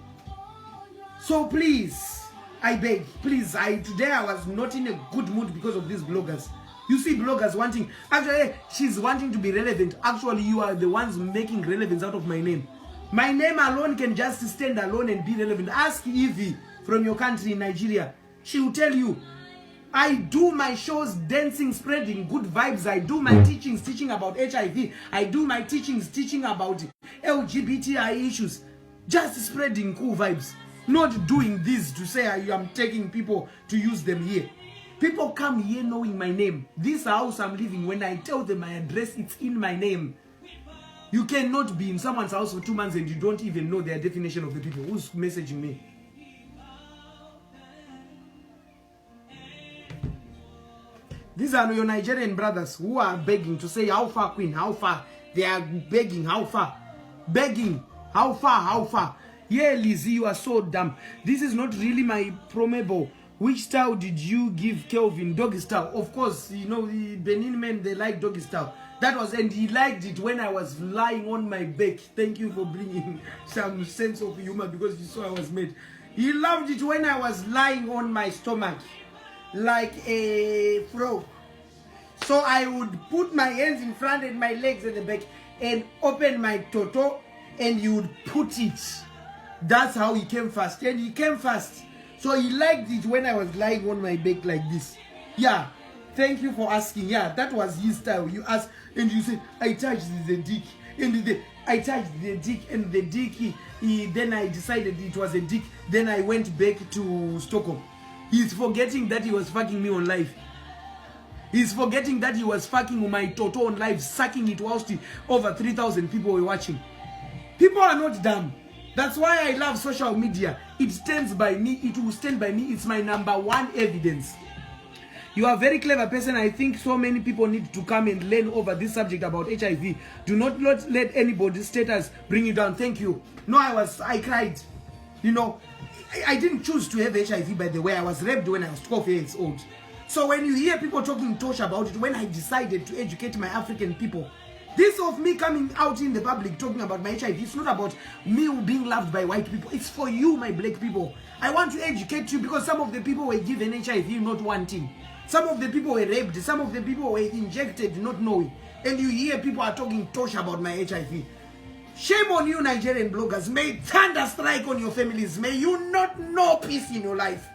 So please, I beg, please, today I was not in a good mood because of these bloggers. You see bloggers wanting, actually she's wanting to be relevant. Actually you are the ones making relevance out of my name. My name alone can just stand alone and be relevant. Ask Evie from your country in Nigeria. She will tell you, I do my shows dancing, spreading good vibes. I do my teachings, teaching about HIV. I do my teachings, teaching about LGBTI issues. Just spreading cool vibes. Not doing this to say I am taking people to use them here. People come here knowing my name. This house I'm living, when I tell them my address, it's in my name. You cannot be in someone's house for 2 months and you don't even know their definition of the people. Who's messaging me? These are your Nigerian brothers who are begging to say, how far, Queen, how far? They are begging, how far? Begging, how far, how far? Yeah, Lizzie, you are so dumb. This is not really my promable. Which style did you give Kelvin? Doggy style. Of course, you know, the Benin men, they like doggy style. That was, and he liked it when I was lying on my back. Thank you for bringing some sense of humor because you saw I was made. He loved it when I was lying on my stomach like a frog. So I would put my hands in front and my legs at the back and open my toto and you would put it. That's how he came fast. And he came fast. So he liked it when I was lying on my back like this. Yeah. Thank you for asking. Yeah, that was his style. You asked and you said, I touched the dick. And I touched the dick and the dick. Then I decided it was a dick. Then I went back to Stockholm. He's forgetting that he was fucking me on live. He's forgetting that he was fucking my toto on live, sucking it whilst over 3,000 people were watching. People are not dumb. That's why I love social media. It stands by me. It will stand by me. It's my #1 evidence. You are a very clever person. I think so many people need to come and learn over this subject about HIV. Do not let anybody's status bring you down. Thank you. No, I cried. You know, I didn't choose to have HIV, by the way. I was raped when I was 12 years old. So when you hear people talking tosh about it, when I decided to educate my African people, this of me coming out in the public talking about my HIV, it's not about me being loved by white people. It's for you, my black people. I want to educate you because some of the people were given HIV not wanting. Some of the people were raped. Some of the people were injected not knowing. And you hear people are talking tosh about my HIV. Shame on you, Nigerian bloggers. May thunder strike on your families. May you not know peace in your life.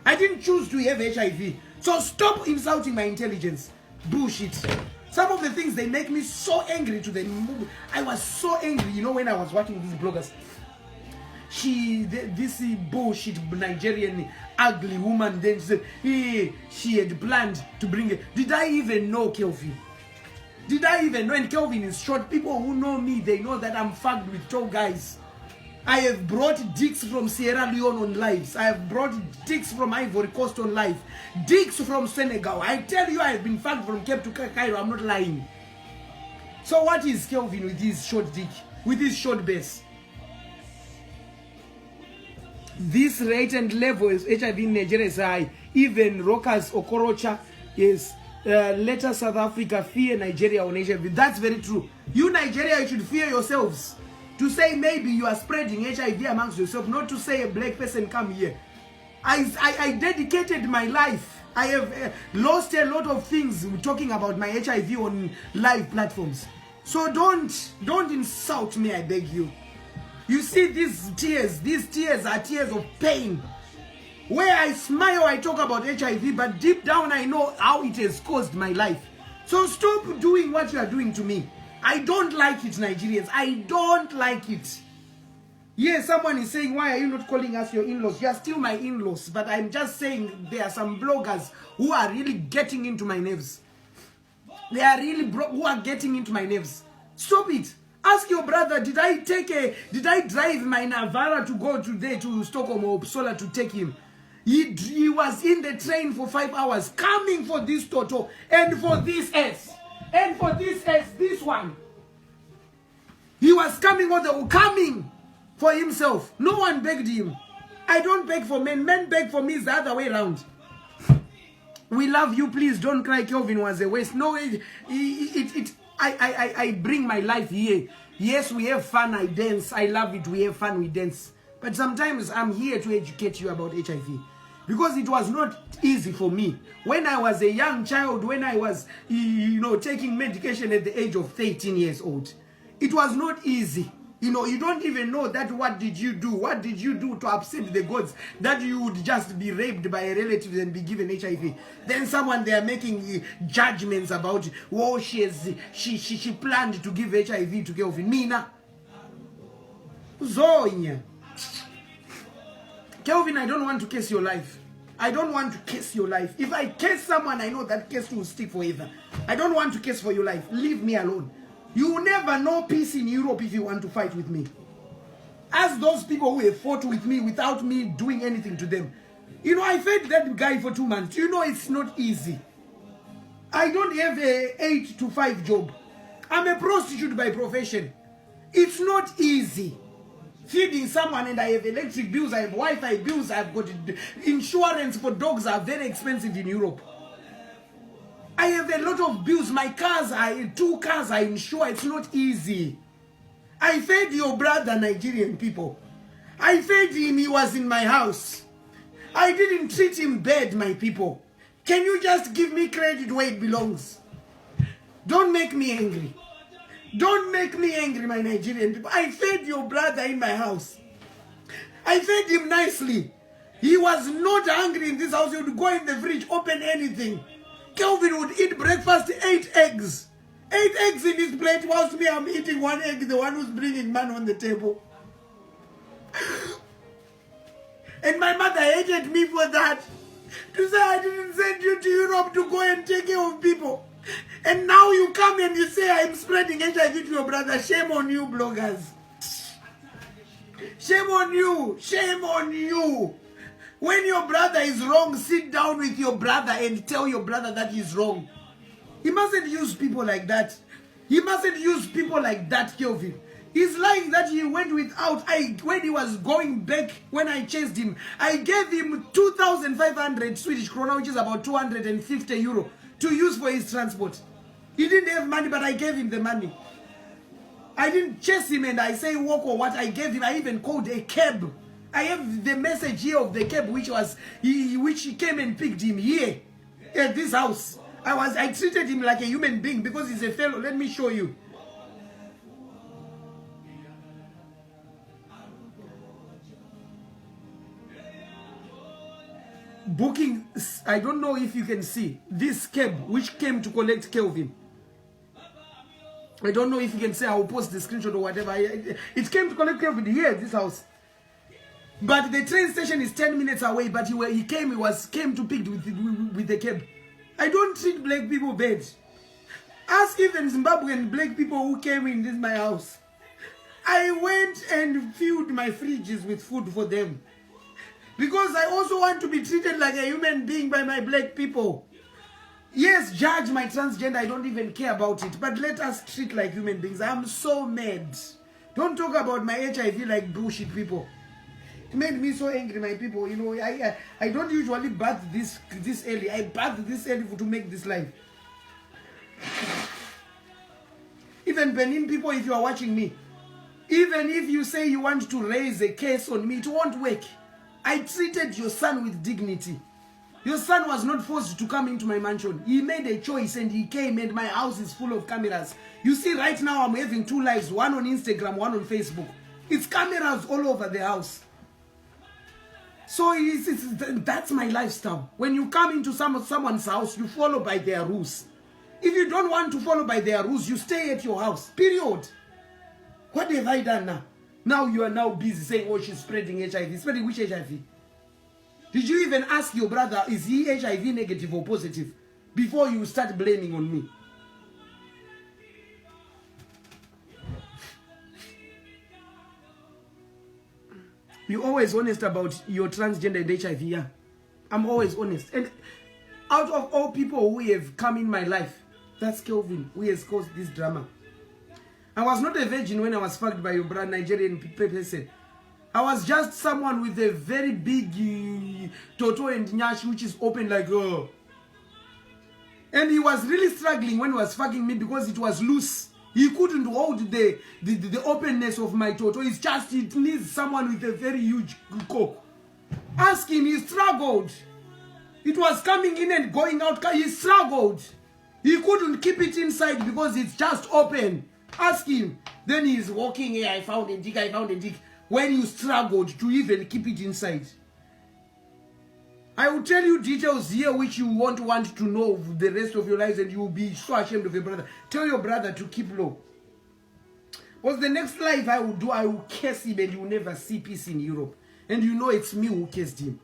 I didn't choose to have HIV. So stop insulting my intelligence. Bullshit. Some of the things, they make me so angry to them. I was so angry, you know, when I was watching these bloggers. This bullshit Nigerian ugly woman, then she had planned to bring it. Did I even know Kelvin? Did I even know? And Kelvin is short. People who know me, they know that I'm fucked with tall guys. I have brought dicks from Sierra Leone on lives. I have brought dicks from Ivory Coast on live. Dicks from Senegal. I tell you, I have been fucked from Cape to Cairo. I'm not lying. So what is Kelvin with his short dick? With his short bass? This rate and level of HIV in Nigeria is high. Even Rockers Okorocha is later South Africa fear Nigeria on HIV. That's very true. You Nigeria, you should fear yourselves. To say maybe you are spreading HIV amongst yourself, not to say a black person come here. I dedicated my life. I have lost a lot of things talking about my HIV on live platforms. So don't insult me, I beg you. You see these tears are tears of pain. Where I smile, I talk about HIV, but deep down I know how it has caused my life. So stop doing what you are doing to me. I don't like it, Nigerians. I don't like it. Yes, someone is saying, why are you not calling us your in-laws? You are still my in-laws. But I'm just saying there are some bloggers who are really getting into my nerves. They are really who are getting into my nerves. Stop it. Ask your brother, did I drive my Navara to go today to Stockholm or Uppsala to take him? He was in the train for 5 hours coming for this Toto and for this S. And for this S, this one. He was coming for himself. No one begged him. I don't beg for men. Men beg for me. Is the other way around. We love you. Please don't cry. Kelvin was a waste. No, I bring my life here. Yes, we have fun. I dance. I love it. We have fun. We dance. But sometimes I'm here to educate you about HIV. Because it was not easy for me. When I was a young child, when I was, taking medication at the age of 13 years old, it was not easy. You don't even know that what did you do? What did you do to upset the gods? That you would just be raped by a relative and be given HIV. Then someone, they are making judgments about, oh, she planned to give HIV to Kelvin. Mina. Zoinya. Kelvin, I don't want to curse your life. I don't want to curse your life. If I curse someone, I know that curse will stick forever. I don't want to curse for your life. Leave me alone. You will never know peace in Europe if you want to fight with me. Ask those people who have fought with me without me doing anything to them. I fed that guy for 2 months. It's not easy. I don't have a 8 to 5 job. I'm a prostitute by profession. It's not easy. Feeding someone, and I have electric bills, I have Wi-Fi bills, I've got insurance for dogs are very expensive in Europe. I have a lot of bills. My cars, 2 cars I insure. It's not easy. I fed your brother, Nigerian people. I fed him. He was in my house. I didn't treat him bad, my people. Can you just give me credit where it belongs? Don't make me angry. Don't make me angry, my Nigerian people. I fed your brother in my house. I fed him nicely. He was not hungry in this house. He would go in the fridge, open anything. Kelvin would eat breakfast, 8 eggs. 8 eggs in his plate, whilst me, I'm eating 1 egg, the one who's bringing money on the table. And my mother hated me for that. To say I didn't send you to Europe to go and take care of people. And now you come and you say I'm spreading HIV to your brother. Shame on you, bloggers. Shame on you. Shame on you. When your brother is wrong, sit down with your brother and tell your brother that he's wrong. He mustn't use people like that. He mustn't use people like that, Kelvin. He's lying that he went without. When he was going back, when I chased him, I gave him 2,500 Swedish krona, which is about 250 euro, to use for his transport. He didn't have money, but I gave him the money. I didn't chase him and I say walk or what. I gave him. I even called a cab. I have the message here of the cab, which he came and picked him here at this house. I treated him like a human being because he's a fellow. Let me show you. Booking, I don't know if you can see this cab which came to collect Kelvin. I don't know if you can say. I'll post the screenshot or whatever. It came to collect Kelvin here at this house. But the train station is 10 minutes away. But he came to pick with the cab. I don't treat black people bad. Ask even Zimbabwean black people who came in this my house. I went and filled my fridges with food for them. Because I also want to be treated like a human being by my black people. Yes, judge my transgender. I don't even care about it. But let us treat like human beings. I'm so mad. Don't talk about my HIV like bullshit people. It made me so angry, my people. You know, I don't usually bath this early. I bath this early to make this live. Even Benin people, if you are watching me, even if you say you want to raise a case on me, it won't work. I treated your son with dignity. Your son was not forced to come into my mansion. He made a choice and he came, and my house is full of cameras. You see, right now I'm having 2 lives, one on Instagram, one on Facebook. It's cameras all over the house. So that's my lifestyle. When you come into someone's house, you follow by their rules. If you don't want to follow by their rules, you stay at your house. Period. What have I done now? Now you are now busy saying, oh, she's spreading HIV. Spreading which HIV? Did you even ask your brother, is he HIV negative or positive? Before you start blaming on me. You're always honest about your transgender and HIV, yeah? I'm always honest. And out of all people who have come in my life, that's Kelvin who has caused this drama. I was not a virgin when I was fucked by your brother Nigerian person. I was just someone with a very big toto and nyash, which is open like and he was really struggling when he was fucking me because it was loose. He couldn't hold the openness of my toto. It's just, it needs someone with a very huge cock. Ask him, he struggled. It was coming in and going out. He struggled. He couldn't keep it inside because it's just open. Ask him. Then he's walking here. I found a dick. I found a dick. When you struggled to even keep it inside. I will tell you details here which you won't want to know the rest of your lives, and you will be so ashamed of your brother. Tell your brother to keep low. Because the next live I will do, I will curse him and you will never see peace in Europe. And you know it's me who cursed him.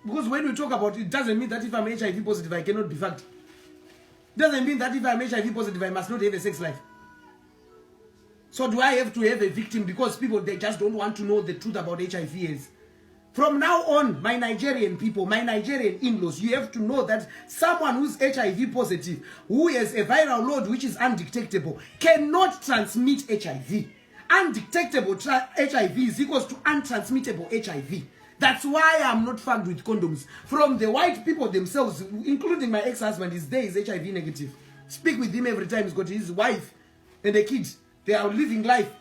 Because when we talk about it, it doesn't mean that if I'm HIV positive, I cannot be fucked. It doesn't mean that if I'm HIV positive, I must not have a sex life. So do I have to have a victim because people, they just don't want to know the truth about HIV is? From now on, my Nigerian people, my Nigerian in-laws, you have to know that someone who's HIV positive, who has a viral load which is undetectable, cannot transmit HIV. Undetectable HIV is equals to untransmittable HIV. That's why I'm not fucked with condoms. From the white people themselves, including my ex-husband, is HIV negative. Speak with him every time. He's got his wife and a kid. They are living life.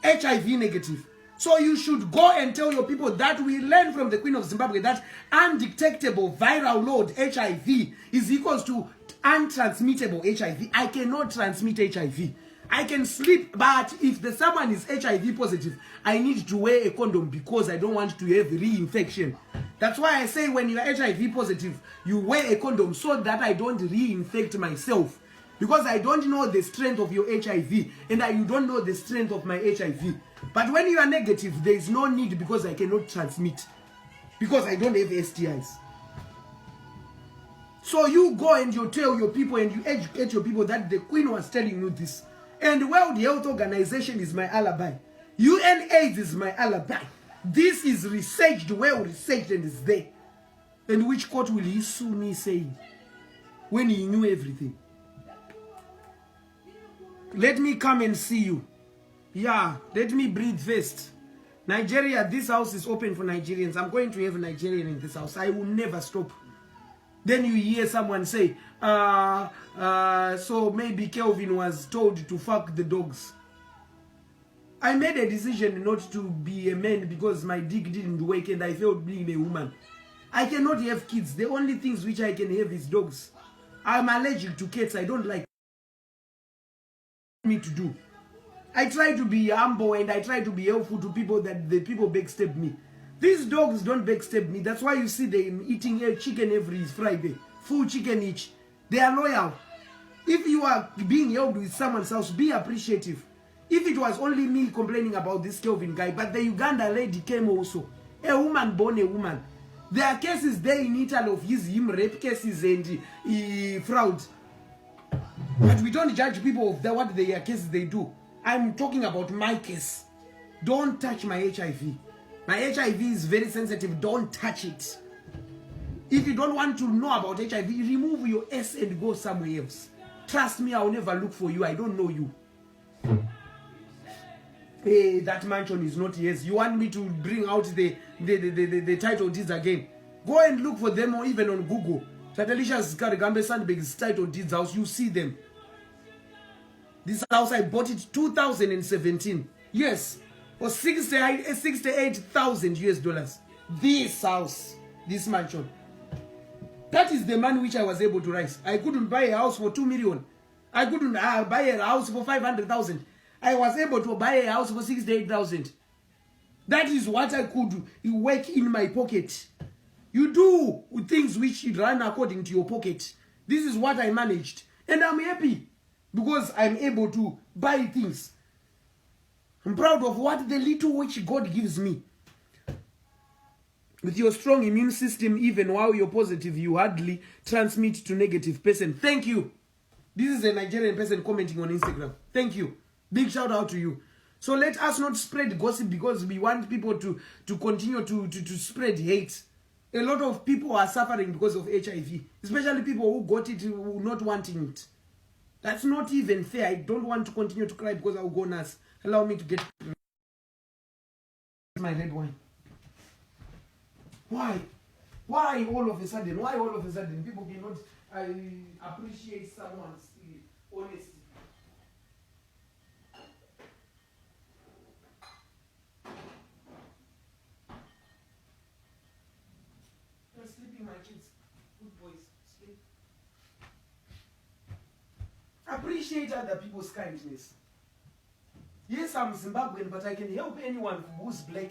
HIV negative. So you should go and tell your people that we learn from the Queen of Zimbabwe that undetectable viral load HIV is equals to untransmittable HIV. I cannot transmit HIV. I can sleep, but if someone is HIV positive, I need to wear a condom because I don't want to have reinfection. That's why I say when you are HIV positive, you wear a condom so that I don't reinfect myself. Because I don't know the strength of your HIV and you don't know the strength of my HIV. But when you are negative, there is no need because I cannot transmit. Because I don't have STIs. So you go and you tell your people and you educate your people that the Queen was telling you this. And the World Health Organization is my alibi. UNAIDS is my alibi. This is researched, well researched, and is there. And which court will he sue me saying? When he knew everything. Let me come and see you. Yeah, let me breathe first. Nigeria, this house is open for Nigerians. I'm going to have a Nigerian in this house. I will never stop. Then you hear someone say, so maybe Kelvin was told to fuck the dogs. I made a decision not to be a man because my dick didn't work and I felt being a woman. I cannot have kids. The only things which I can have is dogs. I'm allergic to cats. I don't like me to do. I try to be humble and I try to be helpful to people that the people backstab me. These dogs don't backstab me. That's why you see them eating chicken every Friday. Full chicken each. They are loyal. If you are being helped with someone's house, be appreciative. If it was only me complaining about this Kelvin guy, but the Uganda lady came also. A woman born a woman. There are cases there in Italy of him rape cases and fraud. But we don't judge people of what their cases they do. I'm talking about my case. Don't touch my HIV. My HIV is very sensitive. Don't touch it. If you don't want to know about HIV, remove your S and go somewhere else. Trust me, I'll never look for you. I don't know you. that mansion is not yours. You want me to bring out the title deeds again? Go and look for them, or even on Google. Tatelicia's Karigambe Sandberg's title deeds house. You see them. This house, I bought it 2017. Yes, for 68,000 US dollars. This house, this mansion. That is the money which I was able to raise. I couldn't buy a house for 2 million. I couldn't buy a house for 500,000. I was able to buy a house for 68,000. That is what I could work in my pocket. You do things which run according to your pocket. This is what I managed. And I'm happy because I'm able to buy things. I'm proud of what the little which God gives me. With your strong immune system, even while you're positive, you hardly transmit to negative person. Thank you. This is a Nigerian person commenting on Instagram. Thank you. Big shout out to you. So let us not spread gossip because we want people to continue to spread hate. A lot of people are suffering because of HIV. Especially people who got it, who not wanting it. That's not even fair. I don't want to continue to cry because I'll go nuts. Allow me to get my red wine. Why? Why all of a sudden? Why all of a sudden? People cannot appreciate someone's honesty. You're sleeping, my kids. Good boys. Sleep. Appreciate other people's kindness. Yes, I'm Zimbabwean, but I can help anyone who's black.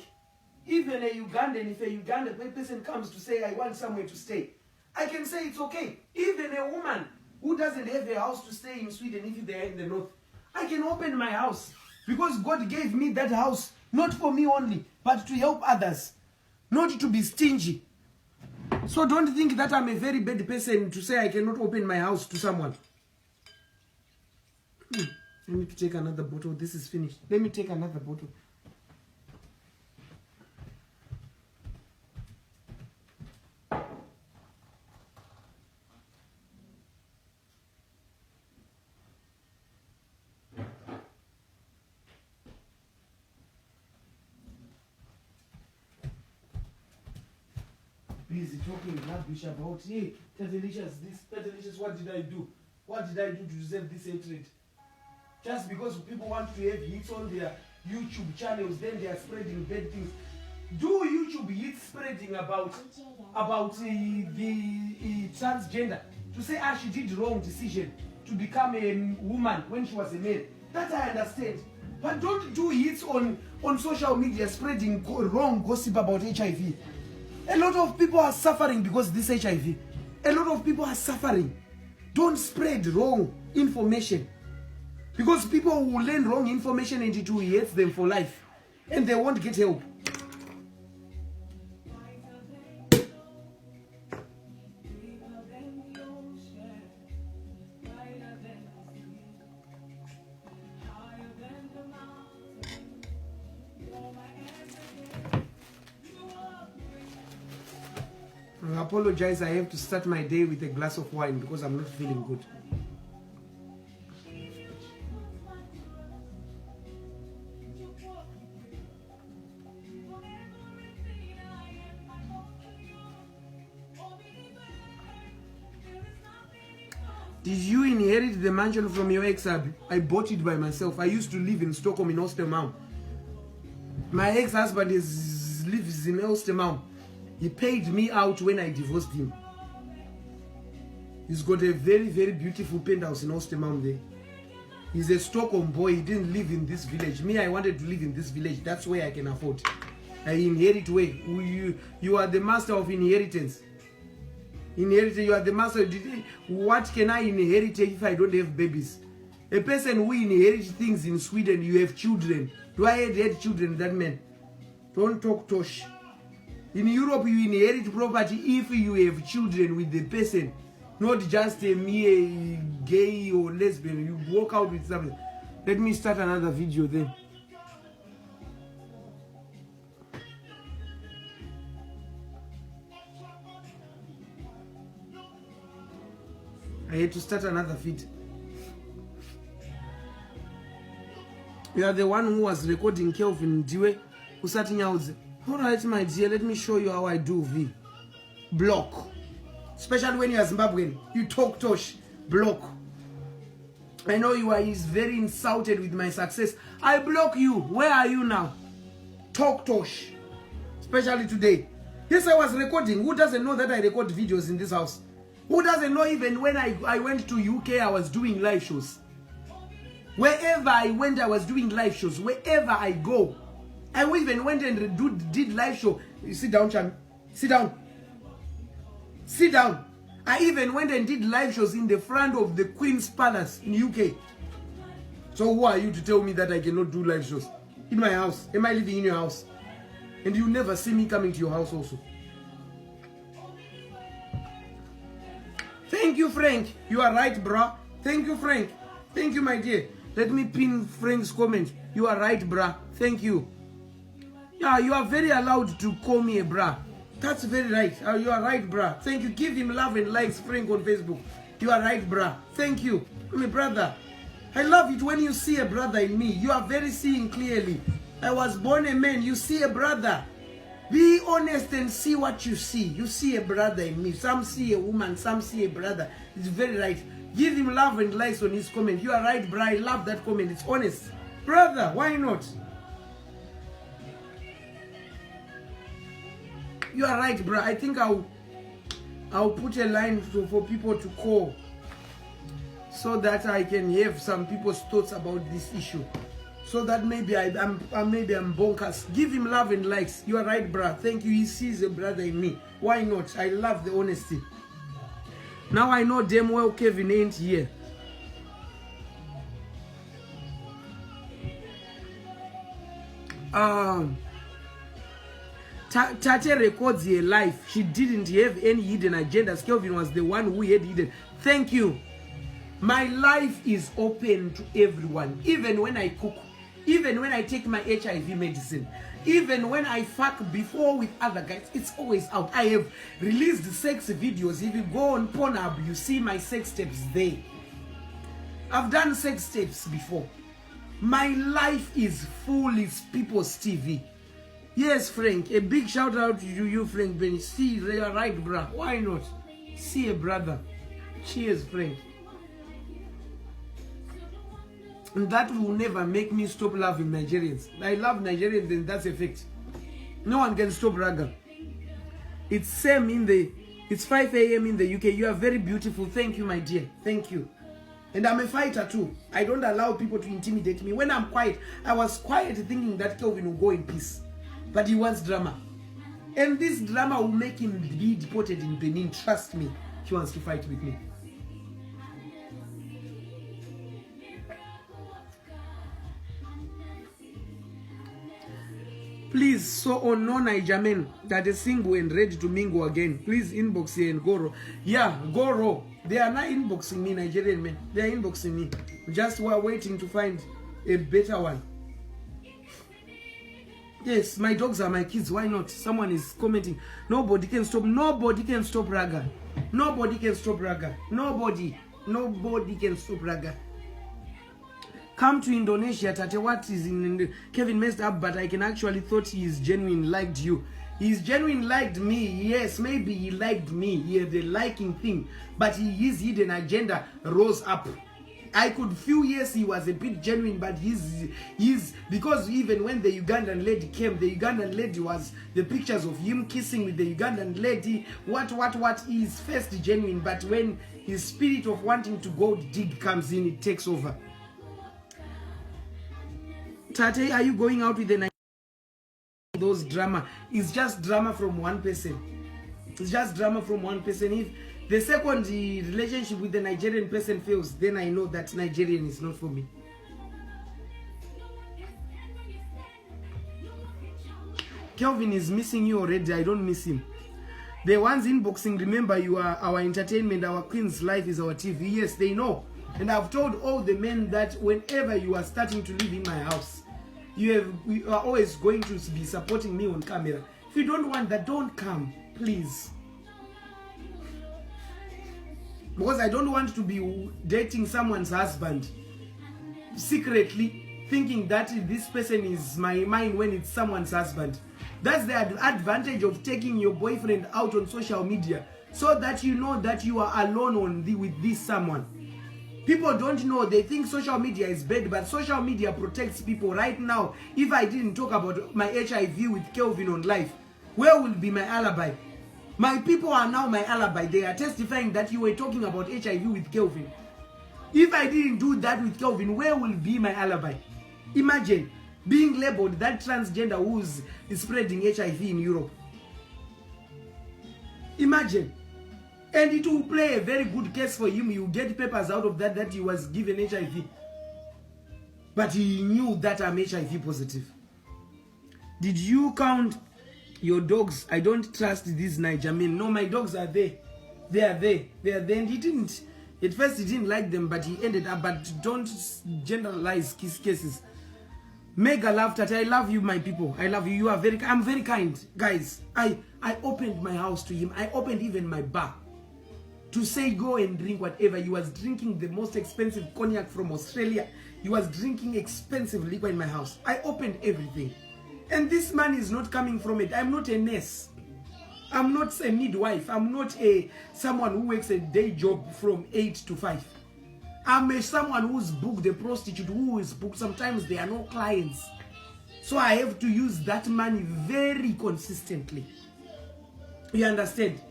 Even a Ugandan, if a Ugandan person comes to say, I want somewhere to stay, I can say it's okay. Even a woman who doesn't have a house to stay in Sweden, if they're in the north, I can open my house. Because God gave me that house, not for me only, but to help others. Not to be stingy. So don't think that I'm a very bad person to say I cannot open my house to someone. Let me take another bottle. This is finished. Let me take another bottle. Busy talking rubbish about, hey, Tadelicious this, Tadelicious, what did I do? What did I do to deserve this hatred? Just because people want to have hits on their YouTube channels, then they are spreading bad things. Do YouTube hits spreading about the transgender? To say, she did wrong decision to become a woman when she was a man. That I understand. But don't do hits on social media spreading wrong gossip about HIV. A lot of people are suffering because of this HIV. A lot of people are suffering. Don't spread wrong information. Because people will learn wrong information and it will hate them for life. And they won't get help. I apologize, I have to start my day with a glass of wine because I'm not feeling good. Did you inherit the mansion from your ex-husband? I bought it by myself. I used to live in Stockholm in Östermalm. My ex-husband lives in Östermalm. He paid me out when I divorced him. He's got a very, very beautiful penthouse in Östermalm there. He's a Stockholm boy. He didn't live in this village. Me, I wanted to live in this village. That's where I can afford. I inherit where? You are the master of inheritance. You are the master. What can I inherit if I don't have babies? A person who inherits things in Sweden, you have children. Do I have children, that man? Don't talk tosh. In Europe, you inherit property if you have children with the person, not just a mere gay or lesbian. You walk out with something. Let me start another video then. I had to start another feed. You are the one who was recording Kelvin Diwe usati nyaudze. Alright my dear, let me show you how I do V. Block. Especially when you are Zimbabwean. You talk tosh. Block. I know you are very insulted with my success. I block you. Where are you now? Talk tosh. Especially today. Yes, I was recording. Who doesn't know that I record videos in this house? Who doesn't know even when I went to UK, I was doing live shows? Wherever I went, I was doing live shows. Wherever I go. I even went and did live show. You sit down, Cham. Sit down. Sit down. I even went and did live shows in the front of the Queen's Palace in UK. So who are you to tell me that I cannot do live shows? In my house. Am I living in your house? And you never see me coming to your house also. Thank you, Frank. You are right, bruh. Thank you, Frank. Thank you, my dear. Let me pin Frank's comment. You are right, bruh. Thank you. Yeah, you are very allowed to call me a bruh. That's very right. You are right, bruh. Thank you. Give him love and likes, Frank, on Facebook. You are right, bruh. Thank you. My brother. I love it when you see a brother in me. You are very seeing clearly. I was born a man. You see a brother. Be honest and see what you see. You see a brother in me. Some see a woman, some see a brother. It's very right. Give him love and likes on his comment. You are right, bruh. I love that comment. It's honest. Brother, why not? You are right, bruh. I think I'll put a line for people to call so that I can have some people's thoughts about this issue. So that maybe I'm bonkers. Give him love and likes. You are right, bruh. Thank you. He sees a brother in me. Why not? I love the honesty. Now I know damn well Kevin ain't here. Tate records her life. She didn't have any hidden agendas. Kelvin was the one who had hidden. Thank you. My life is open to everyone. Even when I cook. Even when I take my HIV medicine. Even when I fuck before with other guys. It's always out. I have released sex videos. If you go on Pornhub, you see my sex tapes there. I've done sex tapes before. My life is full. It's people's TV. Yes, Frank. A big shout out to you, Frank Benny. See, you are right, bruh. Why not? See a brother. Cheers, Frank. And that will never make me stop loving Nigerians. I love Nigerians, and that's a fact. No one can stop Raga. It's same in the... It's 5 a.m. in the UK. You are very beautiful. Thank you, my dear. Thank you. And I'm a fighter too. I don't allow people to intimidate me. When I'm quiet, I was quiet thinking that Kelvin will go in peace. But he wants drama. And this drama will make him be deported in Benin. Trust me. He wants to fight with me. Please, so on no Nigermen that is single and ready to mingle again, please inbox here and Goro. Yeah, Goro. They are not inboxing me, Nigerian men. They are inboxing me. Just we're waiting to find a better one. Yes, my dogs are my kids. Why not? Someone is commenting. Nobody can stop. Nobody can stop Raga. Nobody can stop Raga. Nobody. Nobody can stop Raga. Come to Indonesia, Tate. What is in Kevin messed up, but I can actually thought he is genuine liked you. He's genuine liked me. Yes, maybe he liked me. He had a liking thing, but his hidden agenda rose up. I could feel, yes, he was a bit genuine, but he's because even when the Ugandan lady came, the Ugandan lady was the pictures of him kissing with the Ugandan lady. What is first genuine, but when his spirit of wanting to go dig comes in, it takes over. Tate, are you going out with the those drama? It's just drama from one person. It's just drama from one person. If the second relationship with the Nigerian person fails, then I know that Nigerian is not for me. Kelvin is missing you already. I don't miss him. The ones inboxing, remember, you are our entertainment. Our queen's life is our TV. Yes, they know. And I've told all the men that whenever you are starting to live in my house, you are always going to be supporting me on camera. If you don't want that, don't come, please. Because I don't want to be dating someone's husband secretly thinking that this person is mine when it's someone's husband. That's the advantage of taking your boyfriend out on social media, so that you know that you are alone with this someone. People don't know. They think social media is bad, but social media protects people. Right now, if I didn't talk about my HIV with Kelvin on live, where will be my alibi? My people are now my alibi. They are testifying that you were talking about HIV with Kelvin. If I didn't do that with Kelvin, where will be my alibi? Imagine being labeled that transgender who is spreading HIV in Europe. Imagine. And it will play a very good case for him. You get papers out of that he was given HIV. But he knew that I'm HIV positive. Did you count your dogs? I don't trust these Niger men. No, my dogs are there. They are there. They are there. And he didn't. At first he didn't like them, but he ended up. But don't generalize cases. Mega love that. I love you, my people. I love you. You are I'm very kind. Guys, I opened my house to him. I opened even my bar to say go and drink whatever. He was drinking the most expensive cognac from Australia. He was drinking expensive liquor in my house. I opened everything. And this man is not coming from it. I'm not a nurse. I'm not a midwife. I'm not someone who works a day job from 8 to 5. I'm someone who's booked, a prostitute who is booked. Sometimes there are no clients. So I have to use that money very consistently. You understand?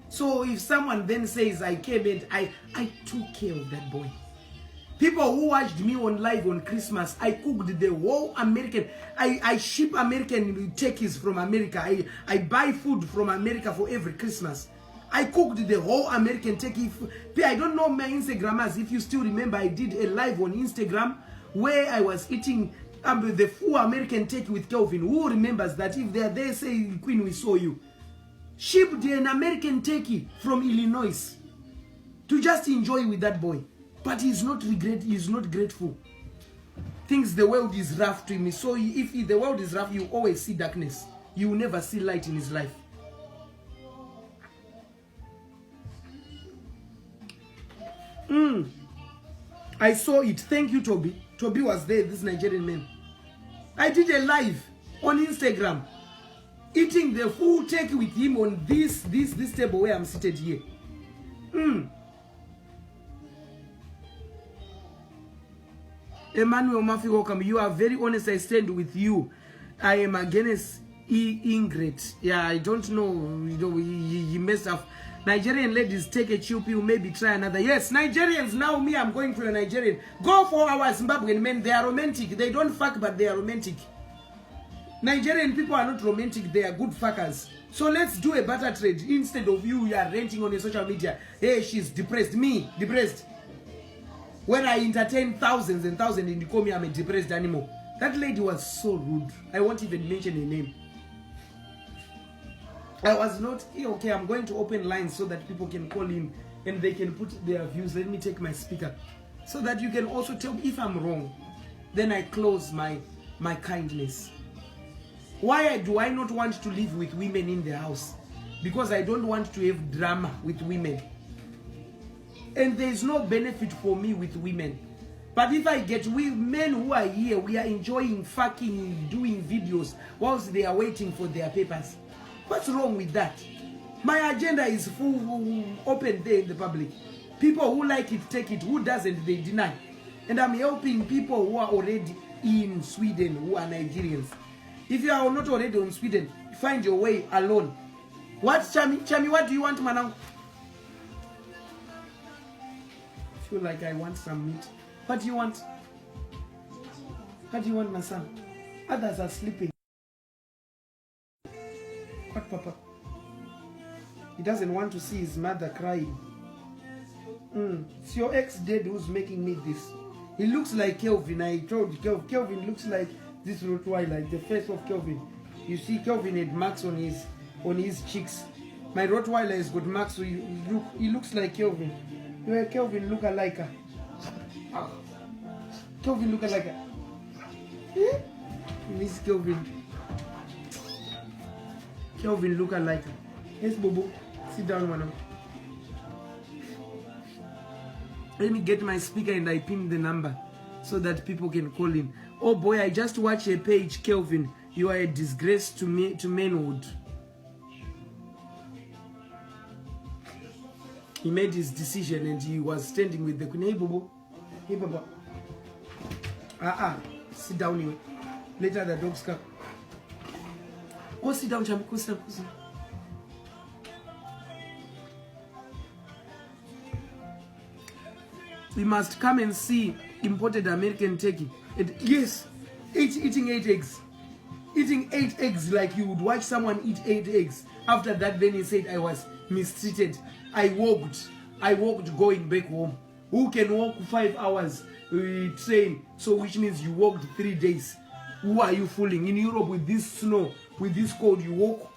So if someone then says I came and I took care of that boy. People who watched me on live on Christmas, I cooked the whole American. I ship American turkeys from America. I buy food from America for every Christmas. I cooked the whole American turkey. I don't know my Instagrammers. If you still remember, I did a live on Instagram where I was eating the full American turkey with Kelvin. Who remembers that? If they're there, say, Queen, we saw you. Shipped an American turkey from Illinois to just enjoy with that boy. But he's not grateful. Thinks the world is rough to him. So if the world is rough, you always see darkness. You will never see light in his life. I saw it. Thank you, Toby. Toby was there, this Nigerian man. I did a live on Instagram, eating the full turkey with him on this table where I'm seated here. Emmanuel Murphy, welcome. You are very honest. I stand with you. I am against Ingrid. Yeah, I don't know. You know, he messed up. Nigerian ladies, take a chill pill, maybe try another. Yes, Nigerians, now me, I'm going for a Nigerian. Go for our Zimbabwean men. They are romantic. They don't fuck, but they are romantic. Nigerian people are not romantic. They are good fuckers. So let's do a barter trade. Instead of you are renting on your social media. Hey, she's depressed. Me, depressed. When I entertain thousands and thousands and you call me I'm a depressed animal. That lady was so rude. I won't even mention her name. I was not, okay, I'm going to open lines so that people can call in and they can put their views. Let me take my speaker so that you can also tell me if I'm wrong. Then I close my kindness. Why do I not want to live with women in the house? Because I don't want to have drama with women. And there is no benefit for me with women. But if I get men who are here, we are enjoying fucking doing videos whilst they are waiting for their papers. What's wrong with that? My agenda is full, open there in the public. People who like it, take it. Who doesn't, they deny. And I'm helping people who are already in Sweden, who are Nigerians. If you are not already in Sweden, find your way alone. What, Chami, what do you want, Manang? I feel like I want some meat. What do you want? What do you want, my son? Others are sleeping. What, Papa? He doesn't want to see his mother crying. It's your ex-dad who's making me this. He looks like Kelvin. I told you, Kelvin looks like this Rottweiler, the face of Kelvin. You see, Kelvin had marks on his cheeks. My Rottweiler has got marks, so he looks like Kelvin. Where Kelvin look alike her. Kelvin look alike her. Miss Kelvin. Kelvin look alike her. Yes, Bobo. Sit down, madam. Let me get my speaker and I pin the number so that people can call in. Oh boy, I just watched a page, Kelvin. You are a disgrace to me, to manhood. He made his decision and he was standing with the queen. Hey, Bobo. Hey, Baba. Sit down here. Later the dogs come. Go sit down, Chami. Go sit down. Go sit down. We must come and see imported American turkey. And yes, eating 8 eggs. Eating 8 eggs like you would watch someone eat 8 eggs. After that, then he said I was mistreated. I walked going back home. Who can walk 5 hours train? So which means you walked 3 days. Who are you fooling? In Europe with this snow, with this cold, you walk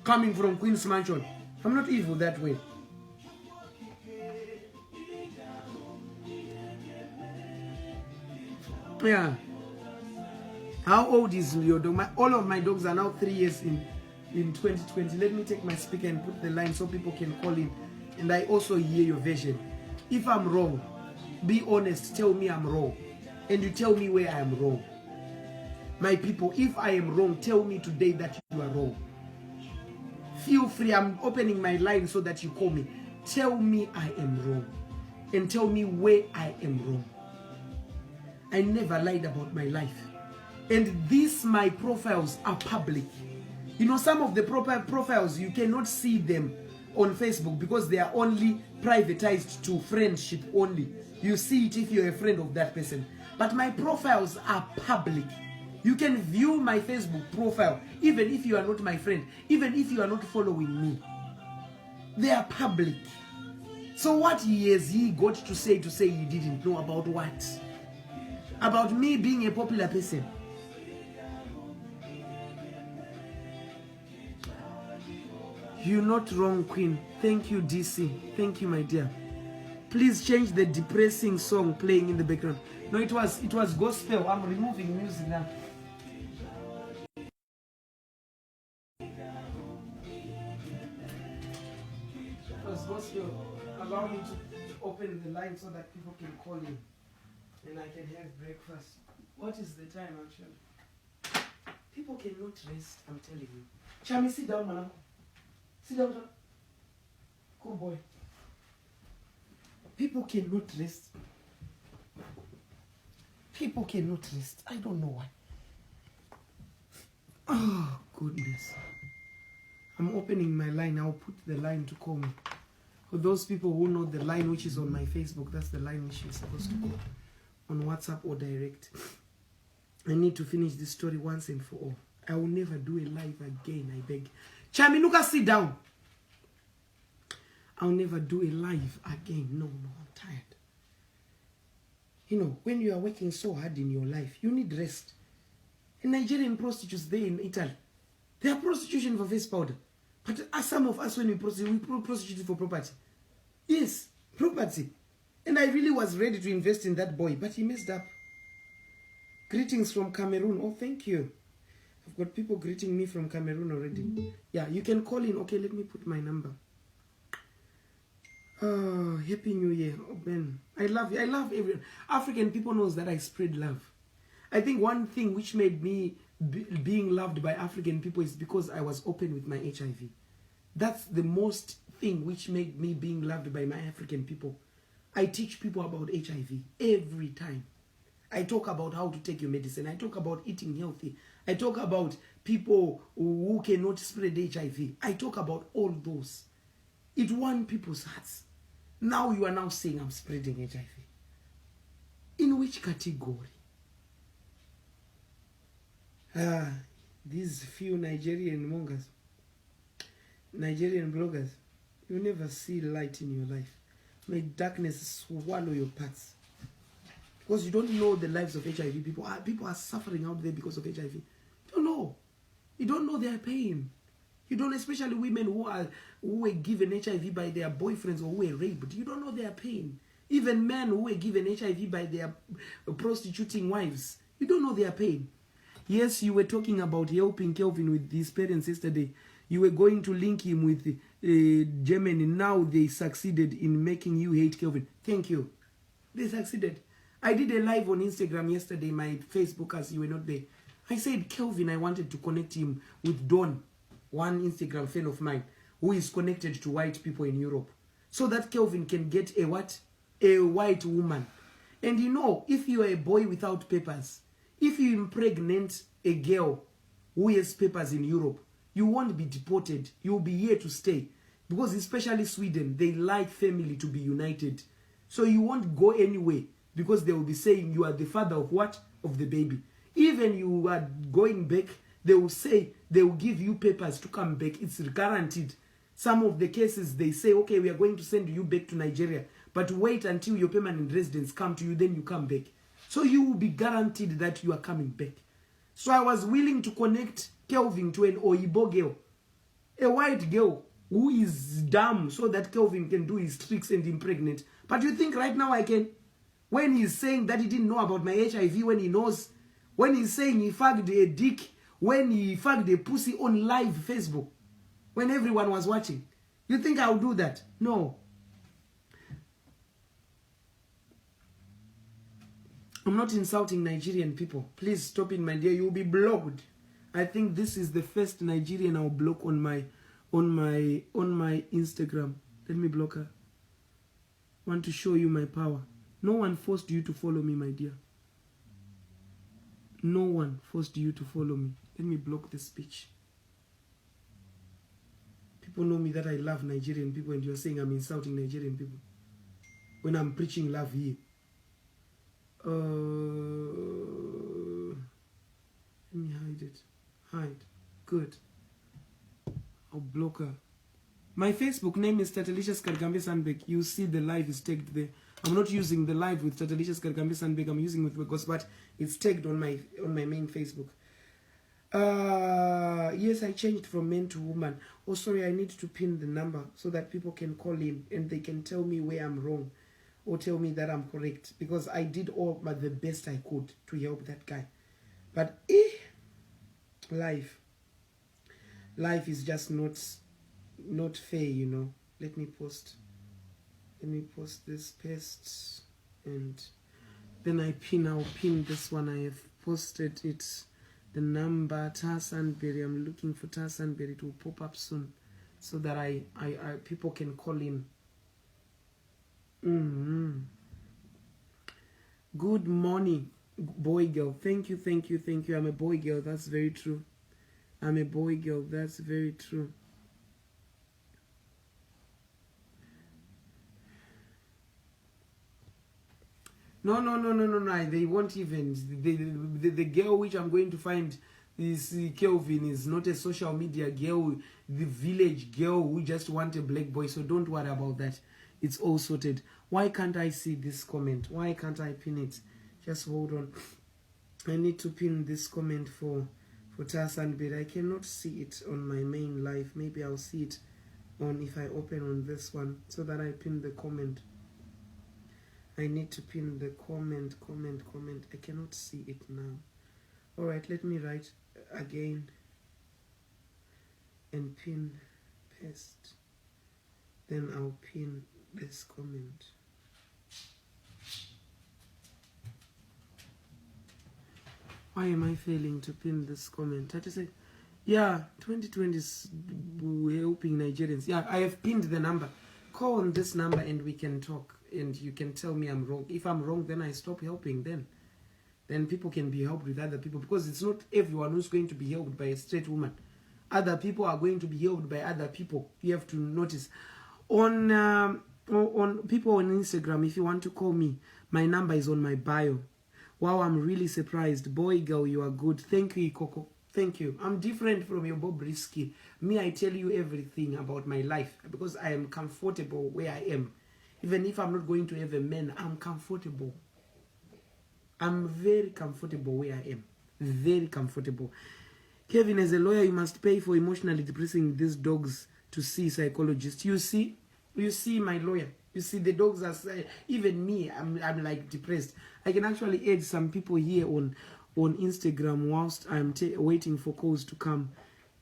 coming from Queen's Mansion. I'm not evil that way. Yeah. How old is your dog? All of my dogs are now 3 years in 2020. Let me take my speaker and put the line so people can call in. And I also hear your version. If I'm wrong, be honest. Tell me I'm wrong. And you tell me where I am wrong. My people, if I am wrong, tell me today that you are wrong. Feel free. I'm opening my line so that you call me. Tell me I am wrong. And tell me where I am wrong. I never lied about my life. And these my profiles are public. You know, some of the profiles, you cannot see them on Facebook because they are only privatized to friendship only. You see it if you're a friend of that person. But my profiles are public. You can view my Facebook profile even if you are not my friend, even if you are not following me. They are public. So what has he got to say he didn't know about what? About me being a popular person. You're not wrong, Queen. Thank you, DC. Thank you, my dear. Please change the depressing song playing in the background. No, it was gospel. I'm removing music now. It was gospel. Allow me to open the line so that people can call in. And I can have breakfast. What is the time actually? People cannot rest, I'm telling you. Chami, sit down, madam. Sit down. Good boy. People cannot rest. People cannot rest. I don't know why. Oh, goodness. I'm opening my line. I'll put the line to call me. For those people who know the line which is on my Facebook, that's the line which you're supposed to call. On WhatsApp or direct. I need to finish this story once and for all. I will never do a live again, I beg. Chaminuka, sit down. I'll never do a live again. No, I'm tired. You know, when you are working so hard in your life, you need rest. And Nigerian prostitutes there in Italy, they are prostitution for face powder. But some of us, when we prostitute for property. Yes, property. And I really was ready to invest in that boy, but he messed up. Greetings from Cameroon. Oh, thank you. I've got people greeting me from Cameroon already. Yeah, you can call in. Okay, let me put my number. Oh, Happy New Year. Oh, Ben. I love you. I love everyone. African people knows that I spread love. I think one thing which made me being loved by African people is because I was open with my HIV. That's the most thing which made me being loved by my African people. I teach people about HIV every time. I talk about how to take your medicine. I talk about eating healthy. I talk about people who cannot spread HIV. I talk about all those. It won people's hearts. Now you are now saying I'm spreading HIV. In which category? These few Nigerian mongers, Nigerian bloggers, you never see light in your life. May darkness swallow your parts. Because you don't know the lives of HIV people. People are suffering out there because of HIV. You don't know. You don't know their pain. You don't, especially women who were given HIV by their boyfriends or who were raped. You don't know their pain. Even men who were given HIV by their prostituting wives. You don't know their pain. Yes, you were talking about helping Kelvin with his parents yesterday. You were going to link him with Germany. Now they succeeded in making you hate Kelvin. Thank you. They succeeded. I did a live on Instagram yesterday, my Facebookers, you were not there. I said, Kelvin, I wanted to connect him with Dawn, one Instagram fan of mine, who is connected to white people in Europe. So that Kelvin can get a what? A white woman. And you know, if you are a boy without papers, if you impregnate a girl who has papers in Europe, you won't be deported. You will be here to stay. Because especially Sweden, they like family to be united. So you won't go anywhere because they will be saying you are the father of what? Of the baby. Even you are going back, they will say, they will give you papers to come back. It's guaranteed. Some of the cases, they say, okay, we are going to send you back to Nigeria. But wait until your permanent residents come to you, then you come back. So you will be guaranteed that you are coming back. So I was willing to connect Kelvin to an Oyibo girl, a white girl who is dumb, so that Kelvin can do his tricks and impregnate. But you think right now I can? When he's saying that he didn't know about my HIV, when he knows, when he's saying he fucked a dick, when he fucked a pussy on live Facebook, when everyone was watching, you think I'll do that? No. I'm not insulting Nigerian people. Please stop it, my dear. You'll be blocked. I think this is the first Nigerian I'll block on my Instagram. Let me block her. Want to show you my power. No one forced you to follow me, my dear. No one forced you to follow me. Let me block the speech. People know me that I love Nigerian people, and you're saying I'm insulting Nigerian people when I'm preaching love here. Let me hide it. Hide. Good. I'll block her. My Facebook name is Tatalicious Kargambe Sandbeck. You see the live is tagged there. I'm not using the live with Tatalicious Kargambe Sandbeck. I'm using it with Ghost, but it's tagged on my main Facebook. Yes, I changed from man to woman. Oh, sorry, I need to pin the number so that people can call in and they can tell me where I'm wrong or tell me that I'm correct, because I did all but the best I could to help that guy. But life is just not fair, you know. Let me post this paste, and then I'll pin this one. I have posted it. The number Tarsanberry. I'm looking for Tarsanberry. It will pop up soon, so that I people can call in. Good morning, boy girl. Thank you. I'm a boy girl. That's very true. I'm a boy girl. That's very true. No. They won't even. The girl which I'm going to find is Kelvin is not a social media girl. The village girl who just want a black boy. So don't worry about that. It's all sorted. Why can't I see this comment? Why can't I pin it? Just hold on. I need to pin this comment for Tarsan, but I cannot see it on my main live. Maybe I'll see it on if I open on this one, so that I pin the comment. I need to pin the comment. I cannot see it now. Alright, let me write again and pin, paste. Then I'll pin this comment. Why am I failing to pin this comment? I just say, yeah, 2020 is helping Nigerians. Yeah, I have pinned the number. Call on this number and we can talk. And you can tell me I'm wrong. If I'm wrong, then I stop helping. Then people can be helped with other people. Because it's not everyone who's going to be helped by a straight woman. Other people are going to be helped by other people. You have to notice. On people on Instagram, if you want to call me, my number is on my bio. Wow, I'm really surprised. Boy, girl, you are good. Thank you, Coco. Thank you. I'm different from your Bob Risky. Me, I tell you everything about my life because I am comfortable where I am. Even if I'm not going to have a man, I'm comfortable. I'm very comfortable where I am. Very comfortable. Kevin, as a lawyer, you must pay for emotionally depressing these dogs to see psychologists. You see, my lawyer. You see, the dogs are, even me, I'm like depressed. I can actually add some people here on Instagram whilst I'm waiting for calls to come.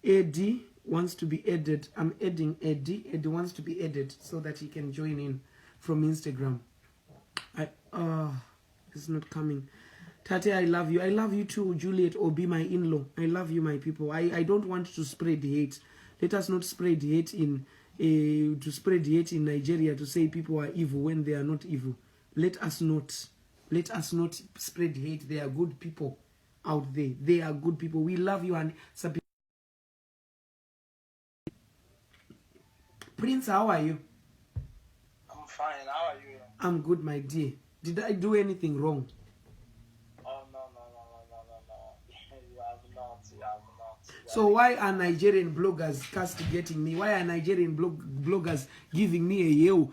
Eddie wants to be added. I'm adding Eddie. Eddie wants to be added so that he can join in from Instagram. It's not coming. Tate, I love you. I love you too, Juliet, or be my in-law. I love you, my people. I don't want to spread hate. Let us not spread hate in Nigeria to say people are evil when they are not evil. Let us not spread hate. They are good people out there. They are good people. We love you. And Prince, how are you? I'm fine. How are you? I'm good, my dear. Did I do anything wrong? Oh, no. You have not. So why are Nigerian bloggers castigating me? Why are Nigerian bloggers giving me a yell,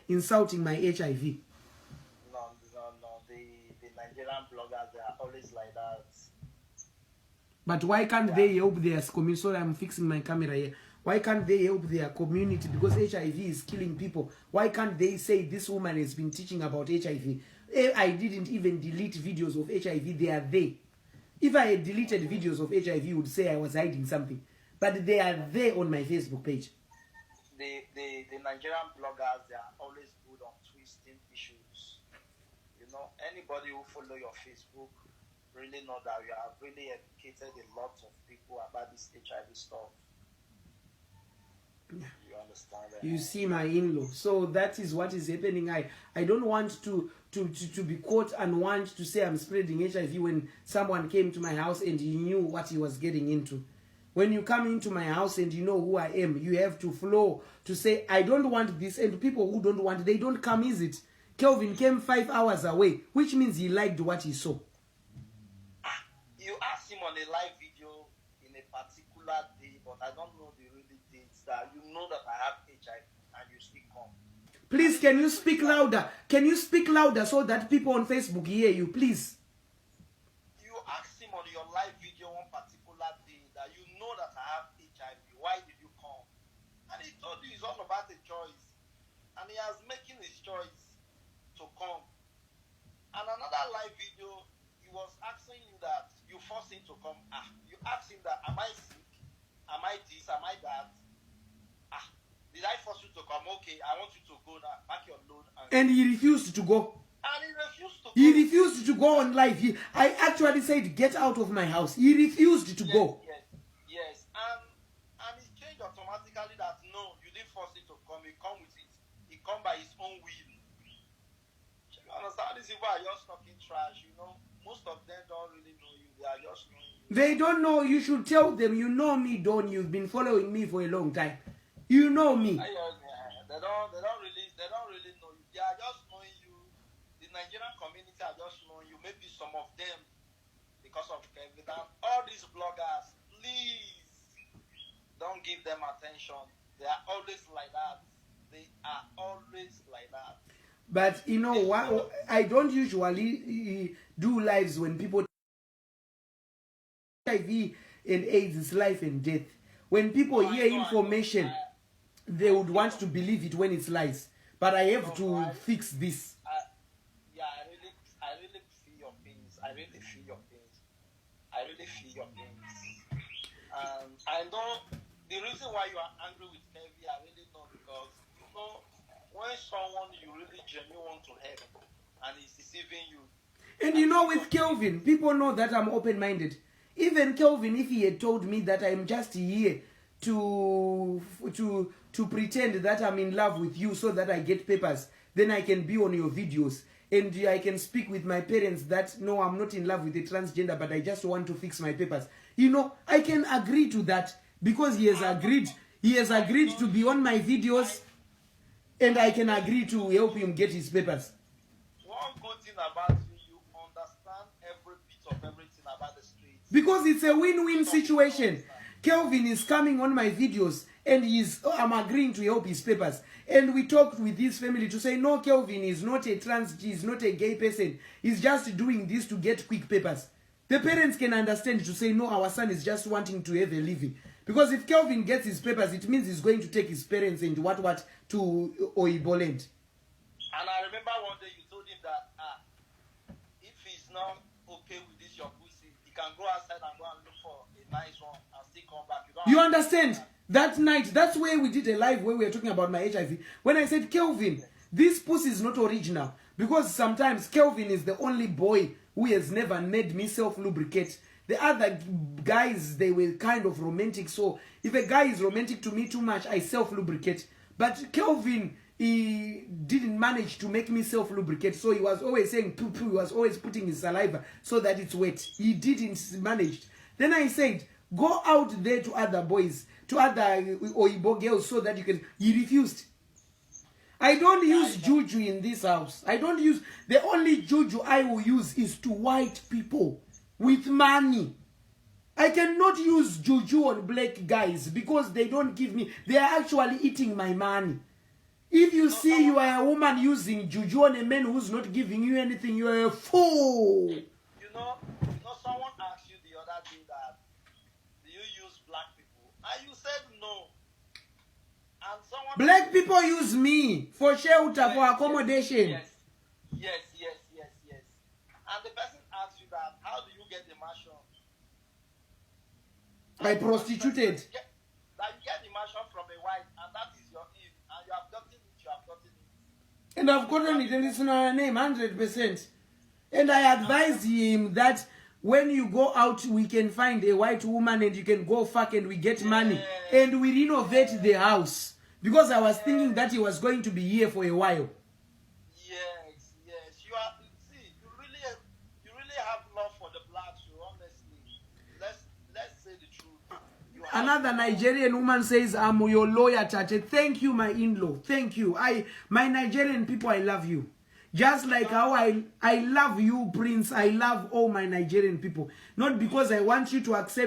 insulting my HIV? No. The Nigerian bloggers, they are always like that. But why can't they help their community? Sorry, I'm fixing my camera here. Why can't they help their community? Because HIV is killing people. Why can't they say this woman has been teaching about HIV? I didn't even delete videos of HIV. They are there. If I had deleted videos of HIV, you would say I was hiding something. But they are there on my Facebook page. The Nigerian bloggers, they are always good on twisting issues. You know, anybody who follow your Facebook really know that you have really educated a lot of people about this HIV stuff. You understand that? You see my in-law. So that is what is happening. I don't want to be caught and want to say I'm spreading HIV when someone came to my house and he knew what he was getting into. When you come into my house and you know who I am, you have to flow to say, I don't want this. And people who don't want, they don't come, is it? Kelvin came 5 hours away, which means he liked what he saw. You asked him on a live video in a particular day, but I don't know the really dates that you know that I have HIV and you still come. Please, can you speak louder? Can you speak louder so that people on Facebook hear you, please? You asked him on your live video one particular day that you know that I have HIV. Why did you come? And he told you it's all about the choice. And he has making his choice to come. And another live video, he was asking you that you forced him to come. You asked him that, am I sick? Am I this? Am I that? Did I force you to come? Okay, I want you to go now. Pack your load. And he refused to go. And he refused to go. He refused to go on live. I actually said, get out of my house. He refused to go. Yes. And it changed automatically that no, you didn't force him to come. He come with it. He come by his own will. You understand? These people are just talking trash, you know. Most of them don't really know you. They are just knowing you. They don't know. You should tell them, you know me, Don. You've been following me for a long time. You know me. They don't really know you. They are just knowing you. The Nigerian community are just knowing you. Maybe some of them, because of Kelvin. All these bloggers, please don't give them attention. They are always like that. They are always like that. But you know what? I don't usually do lives when people HIV and AIDS is life and death. When people hear information, they would want to believe it when it's lies. But I have to fix this. I really feel your pains. I really feel your pains. I know the reason why you are angry with Kelvin, I really know, because you know when someone you really genuinely want to help and is deceiving you. And you know, with Kelvin, people know that I'm open-minded. Even Kelvin, if he had told me that I'm just here to pretend that I'm in love with you so that I get papers, then I can be on your videos and I can speak with my parents that no, I'm not in love with a transgender, but I just want to fix my papers. You know, I can agree to that because he has agreed to be on my videos, and I can agree to help him get his papers. One good thing about you understand every bit of everything about the streets. Because it's a win-win situation. Kelvin is coming on my videos and I'm agreeing to help his papers. And we talked with his family to say, no, Kelvin is not a he's not a gay person. He's just doing this to get quick papers. The parents can understand to say, no, our son is just wanting to have a living. Because if Kelvin gets his papers, it means he's going to take his parents and what to Oiboland. And I remember one day you told him that if he's not okay with this, your pussy, he can go outside and go and look for a nice one and still come back. You understand? That night, that's where we did a live where we were talking about my HIV. When I said, Kelvin, this pussy is not original, Because sometimes Kelvin is the only boy who has never made me self-lubricate. The other guys, they were kind of romantic. So if a guy is romantic to me too much, I self-lubricate. But Kelvin, he didn't manage to make me self-lubricate. So he was always saying poo-poo. He was always putting his saliva so that it's wet. He didn't manage. Then I said, go out there to other boys, to other Oibo girls so that you can... He refused. I don't use juju in this house. I don't use... The only juju I will use is to white people with money. I cannot use juju on black guys because they don't give me... They are actually eating my money. If you see you are a woman using juju on a man who's not giving you anything, you are a fool. You know, someone asked you the other day that, do you use black people? And you said no. And someone... Black people use me for shelter, for accommodation. Yes. And the person asked you that, how do you get the mansion? I prostituted. That you get the mansion from a white, and that is your if, and you have gotten it, And I've gotten it, and it's not her name, 100%. And I advise him that when you go out, we can find a white woman and you can go fuck and we get money. And we renovate the house. Because I was thinking that he was going to be here for a while. Yes. You are, see, you really have love for the black, so honestly. Let's say the truth. Another Nigerian woman says, I'm your lawyer, Chache. Thank you, my in-law. Thank you. My Nigerian people, I love you. Just like how I love you, Prince. I love all my Nigerian people. Not because I want you to accept